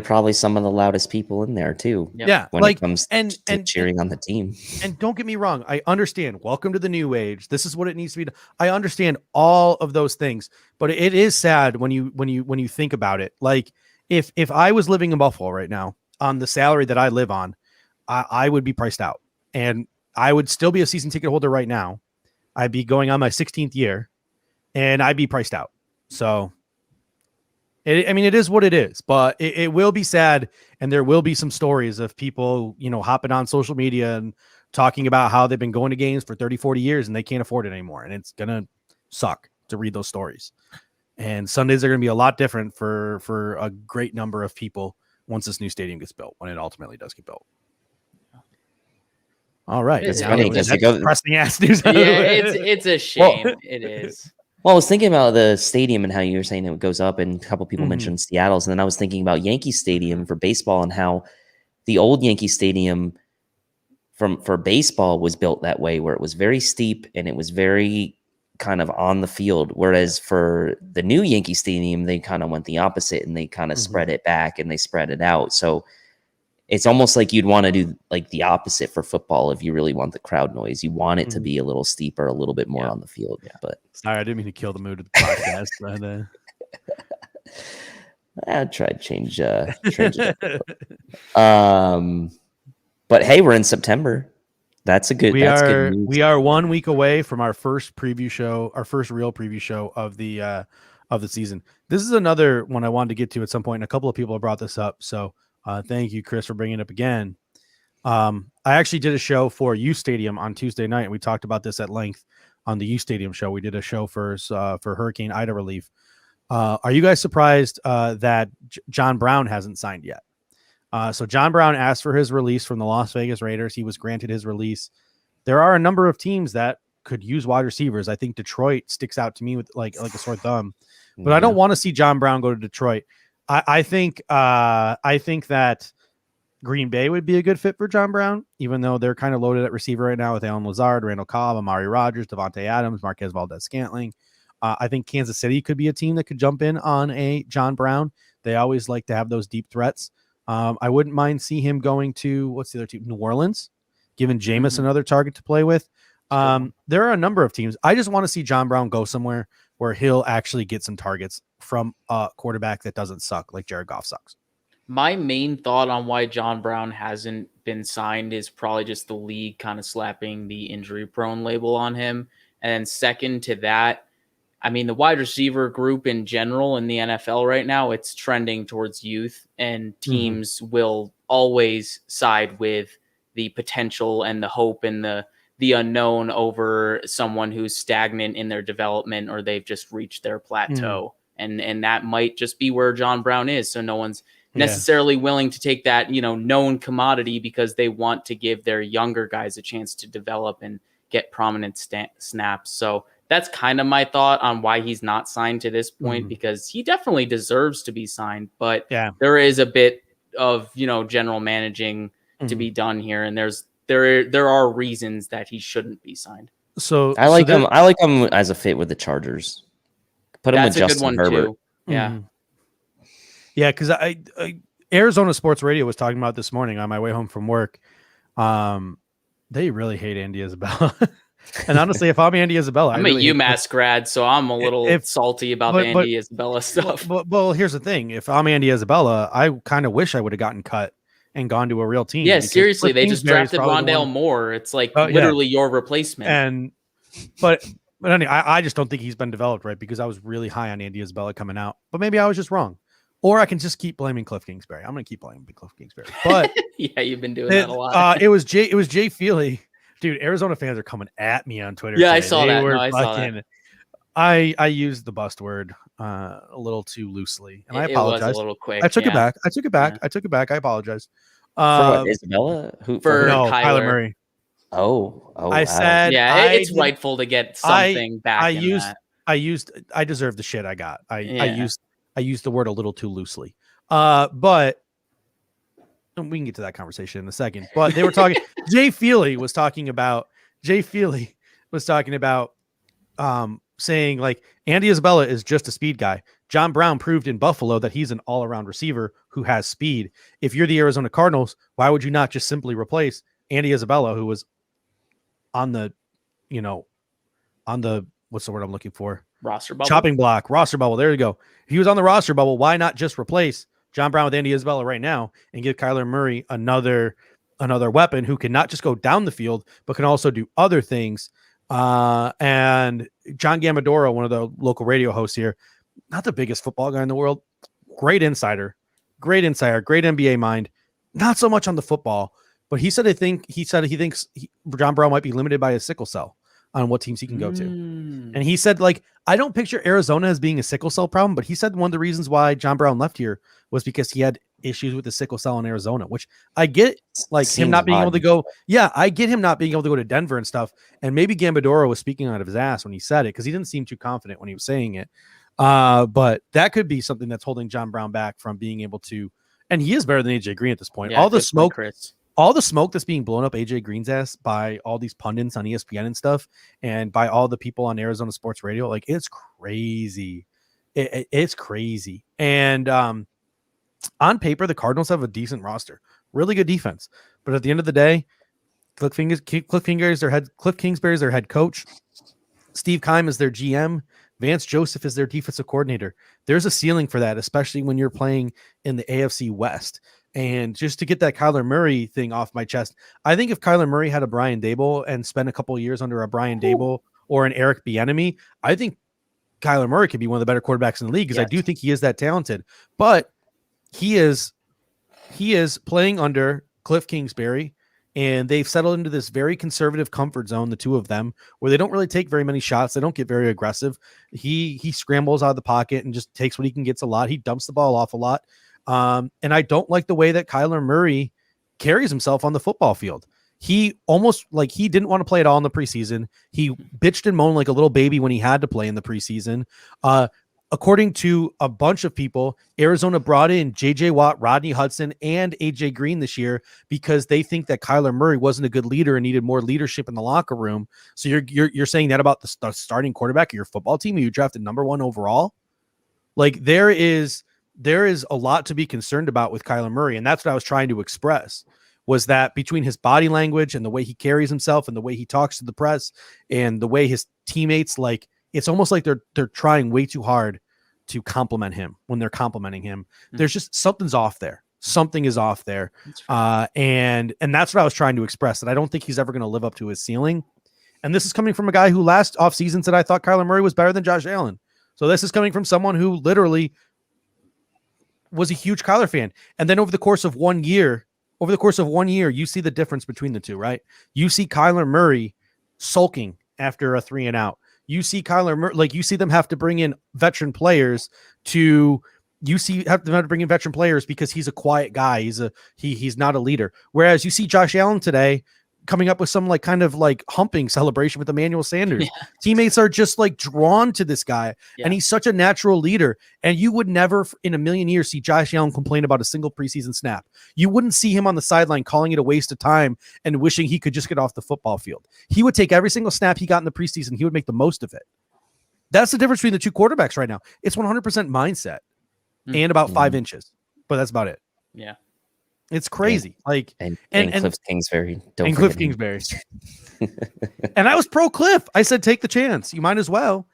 probably some of the loudest people in there too. Yeah, when it comes to cheering on the team. And don't get me wrong, I understand. Welcome to the new age. This is what it needs to be. I understand all of those things, but it is sad when you think about it. Like if I was living in Buffalo right now on the salary that I live on, I would be priced out, and I would still be a season ticket holder right now. I'd be going on my 16th year, and I'd be priced out. So. It is what it is, but it will be sad. And there will be some stories of people, hopping on social media and talking about how they've been going to games for 30, 40 years and they can't afford it anymore. And it's going to suck to read those stories. And Sundays are going to be a lot different for a great number of people once this new stadium gets built, when it ultimately does get built. All right. It's funny because pressing ass news. Yeah, it's a shame. Well, it is. Well, I was thinking about the stadium and how you were saying it goes up, and a couple people mentioned Seattle's, and then I was thinking about Yankee Stadium for baseball and how the old Yankee Stadium for baseball was built that way, where it was very steep and it was very kind of on the field. Whereas for the new Yankee Stadium, they kind of went the opposite and they kind of spread it back and they spread it out. So it's almost like you'd want to do like the opposite for football. If you really want the crowd noise, you want it to be a little steeper, a little bit more on the field. Yeah. But sorry, I didn't mean to kill the mood of the podcast. I tried to change it. But hey, we're in September. That's good. Good news. We are 1 week away from our first preview show, our first real preview show of the season. This is another one I wanted to get to at some point, and a couple of people have brought this up. So thank you, Chris, for bringing it up again. I actually did a show for U Stadium on Tuesday night, and we talked about this at length on the U Stadium show. We did a show for Hurricane Ida relief. Are you guys surprised that John Brown hasn't signed yet? So John Brown asked for his release from the Las Vegas Raiders. He was granted his release. There are a number of teams that could use wide receivers. I think Detroit sticks out to me with like a sore thumb, but I don't want to see John Brown go to Detroit. I think that Green Bay would be a good fit for John Brown, even though they're kind of loaded at receiver right now with Alan Lazard, Randall Cobb, Amari Rodgers, Devontae Adams, Marquez Valdez-Scantling. I think Kansas City could be a team that could jump in on a John Brown. They always like to have those deep threats. I wouldn't mind see him going to, what's the other team? New Orleans, giving Jameis another target to play with. There are a number of teams. I just want to see John Brown go somewhere where he'll actually get some targets from a quarterback that doesn't suck like Jared Goff sucks. My main thought on why John Brown hasn't been signed is probably just the league kind of slapping the injury prone label on him. And second to that, I mean, the wide receiver group in general in the NFL right now, it's trending towards youth, and teams will always side with the potential and the hope and the unknown over someone who's stagnant in their development or they've just reached their plateau. And that might just be where John Brown is. So no one's necessarily willing to take that, known commodity because they want to give their younger guys a chance to develop and get prominent snaps. So that's kind of my thought on why he's not signed to this point, because he definitely deserves to be signed, but there is a bit of, general managing to be done here. And there are reasons that he shouldn't be signed. So I like him. I like him as a fit with the Chargers. Put him with Justin Herbert. Too. Yeah. Yeah. Cause I Arizona Sports Radio was talking about this morning on my way home from work. They really hate Andy Isabella. And honestly, if I'm Andy Isabella, I'm a UMass grad, so I'm a little salty about the Andy Isabella stuff. Well, here's the thing. If I'm Andy Isabella, I kind of wish I would have gotten cut and gone to a real team. Yeah, seriously. They just drafted Rondale Moore. It's like literally your replacement. But anyway, I just don't think he's been developed right, because I was really high on Andy Isabella coming out. But maybe I was just wrong. Or I can just keep blaming Cliff Kingsbury. I'm going to keep blaming Cliff Kingsbury. But yeah, you've been doing that a lot. It was Jay Feely. Dude, Arizona fans are coming at me on Twitter. Yeah, today. I saw that. No, I saw that. I used the bust word a little too loosely, and I apologize. It was a little quick. I took it back. I took it back. I apologize. For what, Isabella? For Kyler Murray. Oh! I said, it's rightful to get something back. I deserve the shit I got. I used the word a little too loosely. But we can get to that conversation in a second. But they were talking. Jay Feely was talking about saying like Andy Isabella is just a speed guy. John Brown proved in Buffalo that he's an all-around receiver who has speed. If you're the Arizona Cardinals, why would you not just simply replace Andy Isabella, who was on the, what's the word I'm looking for? Roster bubble. Chopping block, roster bubble. There you go. If he was on the roster bubble, why not just replace John Brown with Andy Isabella right now and give Kyler Murray another weapon who can not just go down the field, but can also do other things. And John Gamadoro, one of the local radio hosts here, not the biggest football guy in the world, great insider, great NBA mind, not so much on the football, but he said he thinks John Brown might be limited by his sickle cell on what teams he can go to. And he said, like, I don't picture Arizona as being a sickle cell problem, but he said one of the reasons why John Brown left here was because he had issues with the sickle cell in Arizona, which I get, like, him not being able to go. Yeah, I get him not being able to go to Denver and stuff. And maybe Gambadoro was speaking out of his ass when he said it, because he didn't seem too confident when he was saying it. But that could be something that's holding John Brown back from being able to, and he is better than AJ Green at this point. Yeah, all the smoke that's being blown up AJ Green's ass by all these pundits on ESPN and stuff, and by all the people on Arizona sports radio, like, it's crazy. It's crazy. And on paper, the Cardinals have a decent roster, really good defense. But at the end of the day, Cliff Kingsbury is their head coach. Steve Keim is their GM. Vance Joseph is their defensive coordinator. There's a ceiling for that, especially when you're playing in the AFC West. And just to get that Kyler Murray thing off my chest, I think if Kyler Murray had a Brian Daboll and spent a couple of years under a Brian Daboll or an Eric Bieniemy, I think Kyler Murray could be one of the better quarterbacks in the league, because I do think he is that talented. But he is playing under Cliff Kingsbury, and they've settled into this very conservative comfort zone, the two of them, where they don't really take very many shots. They don't get very aggressive. He scrambles out of the pocket and just takes what he can get a lot. He dumps the ball off a lot. And I don't like the way that Kyler Murray carries himself on the football field. He almost, like, he didn't want to play at all in the preseason. He bitched and moaned like a little baby when he had to play in the preseason. According to a bunch of people, Arizona brought in J.J. Watt, Rodney Hudson, and A.J. Green this year because they think that Kyler Murray wasn't a good leader and needed more leadership in the locker room. So you're saying that about the starting quarterback of your football team who you drafted number 1 overall? Like, there is a lot to be concerned about with Kyler Murray, and that's what I was trying to express, was that between his body language and the way he carries himself and the way he talks to the press and the way his teammates, like, it's almost like they're trying way too hard to compliment him when they're complimenting him. There's just something's off there. Something is off there. And that's what I was trying to express, that I don't think he's ever going to live up to his ceiling. And this is coming from a guy who last offseason said I thought Kyler Murray was better than Josh Allen. So this is coming from someone who literally was a huge Kyler fan. And then over the course of 1 year, you see the difference between the two, right? You see Kyler Murray sulking after a 3-and-out. You see Kyler Murray, like, you see them have to bring in veteran players because he's a quiet guy. He's not a leader. Whereas you see Josh Allen today coming up with some, like, kind of like humping celebration with Emmanuel Sanders. Yeah. Teammates are just, like, drawn to this guy, and he's such a natural leader. And you would never in a million years see Josh Allen complain about a single preseason snap. You wouldn't see him on the sideline calling it a waste of time and wishing he could just get off the football field. He would take every single snap he got in the preseason. He would make the most of it. That's the difference between the two quarterbacks right now. It's 100% mindset and about 5 inches, but that's about it. Yeah. It's crazy. And Cliff Kingsbury. Cliff Kingsbury. And I was pro Cliff. I said, take the chance. You might as well.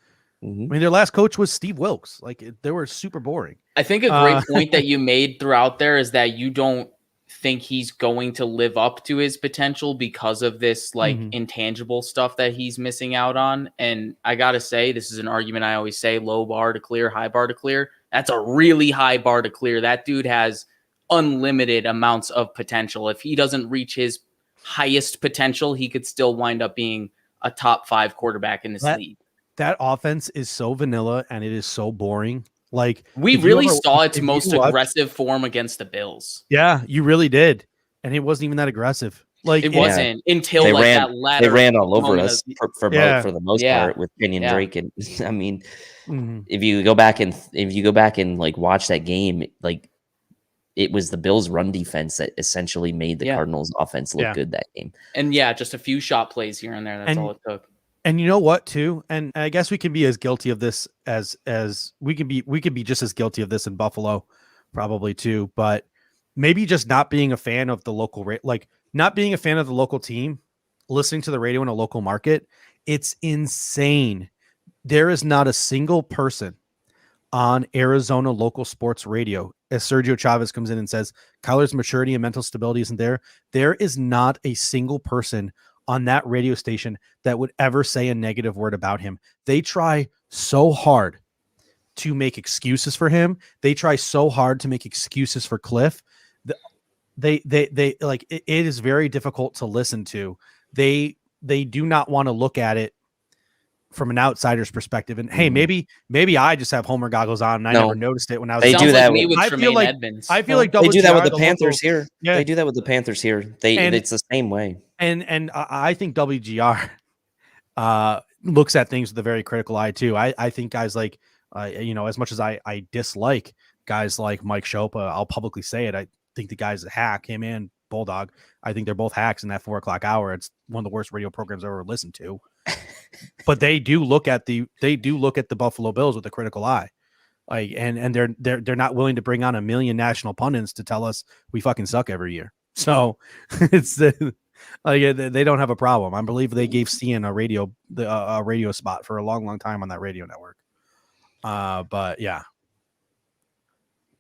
Mm-hmm. I mean, their last coach was Steve Wilkes. They were super boring. I think a great point that you made throughout there is that you don't think he's going to live up to his potential because of this, like, intangible stuff that he's missing out on. And I got to say, this is an argument I always say, low bar to clear, high bar to clear. That's a really high bar to clear. That dude has unlimited amounts of potential. If he doesn't reach his highest potential, he could still wind up being a top 5 quarterback in this league. That offense is so vanilla and it is so boring. Like, we really saw its most aggressive form against the Bills. Yeah, you really did. And it wasn't even that aggressive. Like, it wasn't until that latter. They ran all over us for the most part with Kenyon Drake. And I mean, if you go back and like watch that game, like, it was the Bills' run defense that essentially made the Cardinals' offense look good that game. And just a few shot plays here and there. That's all it took. And you know what, too, and I guess we can be as guilty of this as we can be just as guilty of this in Buffalo, probably too. But maybe just not being a fan of the local not being a fan of the local team, listening to the radio in a local market. It's insane. There is not a single person on Arizona local sports radio, as Sergio Chavez comes in and says Kyler's maturity and mental stability isn't there. There is not a single person on that radio station that would ever say a negative word about him. They try so hard to make excuses for him. They try so hard to make excuses for Cliff. They like it is very difficult to listen to. They do not want to look at it from an outsider's perspective. And hey, maybe I just have Homer goggles on and I never noticed it when I was. They do that. I feel like they do that with the Panthers local, here. Yeah. They do that with the Panthers here. It's the same way. And I think WGR looks at things with a very critical eye too. I think guys like as much as I dislike guys like Mike Chopa, I'll publicly say it. I think the guy's a hack. Him and Bulldog. I think they're both hacks in that 4:00 hour. It's one of the worst radio programs I've ever listened to. But they do look at the Buffalo Bills with a critical eye, like and they're not willing to bring on a million national pundits to tell us we fucking suck every year. So it's they don't have a problem. I believe they gave Cian a radio spot for a long time on that radio network. But yeah.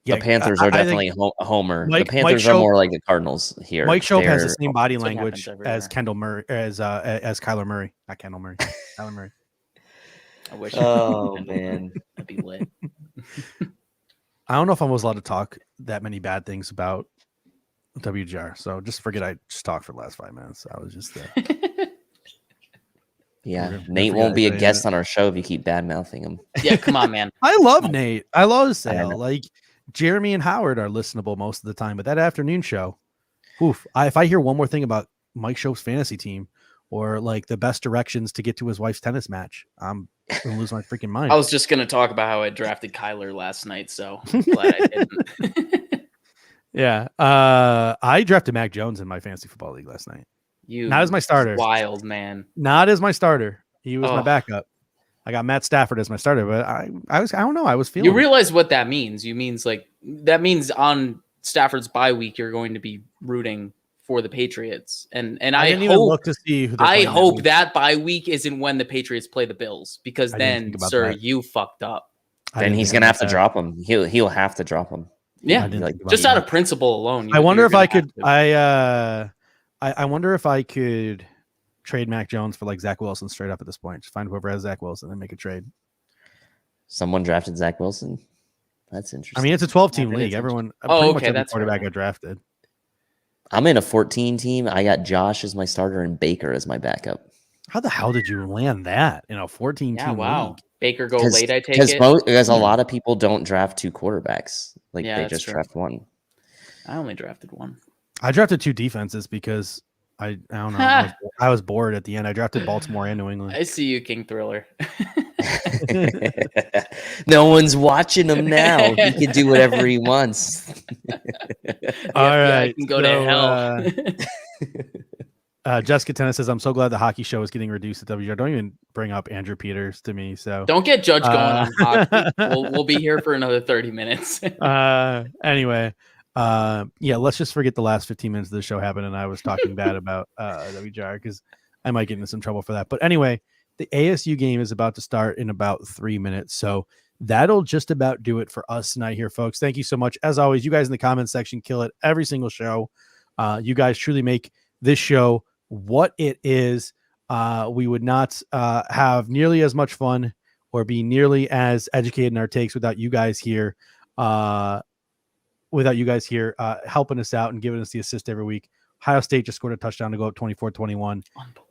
The Panthers are definitely a homer. The Panthers are more like the Cardinals here. Mike Schopp has the same body language as Kendall Murray, as Kyler Murray, not Kendall Murray, Kyler Murray. I wish. Oh man, that'd be lit. I don't know if I was allowed to talk that many bad things about WGR, so just forget I just talked for the last 5 minutes. I was just yeah. Nate won't be a guest on our show if you keep bad mouthing him. Yeah, come on, man. I love Nate. I love Sale. Like Jeremy and Howard are listenable most of the time, but that afternoon show, if I hear one more thing about Mike Schopp's fantasy team or like the best directions to get to his wife's tennis match, I'm gonna lose my freaking mind. I was just gonna talk about how I drafted Kyler last night, so I'm glad I didn't. Yeah, I drafted Mac Jones in my fantasy football league last night. Not as my starter. Wild man. Not as my starter. He was my backup. I got Matt Stafford as my starter, but I don't know. I was feeling. You realize what that means? That means on Stafford's bye week, you're going to be rooting for the Patriots, and I didn't even look to see who I hope that bye week isn't when the Patriots play the Bills, because then, sir, you fucked up. Then he's gonna have to drop him. He'll have to drop him. Yeah, just out of principle alone. I wonder if I could. I wonder if I could trade Mac Jones for like Zach Wilson straight up at this point. Just find whoever has Zach Wilson and make a trade. Someone drafted Zach Wilson. That's interesting. I mean, it's a 12-team league. Everyone, pretty much every quarterback got drafted. I'm in a 14 team. I got Josh as my starter and Baker as my backup. How the hell did you land that in a 14-team league? Baker go late, I take it. Because a lot of people don't draft 2 quarterbacks. Like they just draft 1. I only drafted 1. I drafted 2 defenses because I don't know. I was bored at the end. I drafted Baltimore and New England. I see you, King Thriller. No one's watching him now. He can do whatever he wants. All right. Can go to hell. Jessica Tennis says, I'm so glad the hockey show is getting reduced at WGR. Don't even bring up Andrew Peters to me. So don't get Judge going on hockey. We'll be here for another 30 minutes. Anyway. Let's just forget the last 15 minutes of the show happened and I was talking bad about WGR because I might get into some trouble for that. But anyway, the ASU game is about to start in about 3 minutes. So that'll just about do it for us tonight here, folks. Thank you so much. As always, you guys in the comments section kill it every single show. You guys truly make this show what it is. We would not have nearly as much fun or be nearly as educated in our takes without you guys here. Helping us out and giving us the assist every week. Ohio State just scored a touchdown to go up 24-21.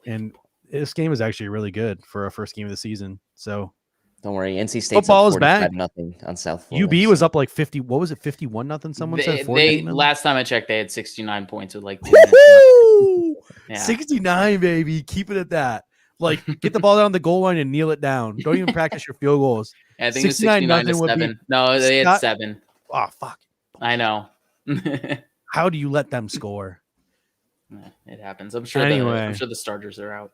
And this game is actually really good for a first game of the season. So don't worry. NC State's football is back. Nothing on South Florida. UB was up like 50. What was it? 51-0. Someone said last time I checked, they had 69 points with like 2 minutes. 69, baby. Keep it at that. Like, get the ball down the goal line and kneel it down. Don't even practice your field goals. I think it was 69-7. No, they had 7. Oh, fuck. I know. How do you let them score? It happens. I'm sure. Anyway, I'm sure the starters are out.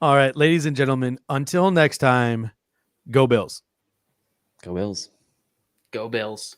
All right, ladies and gentlemen, until next time, go Bills. Go Bills. Go Bills.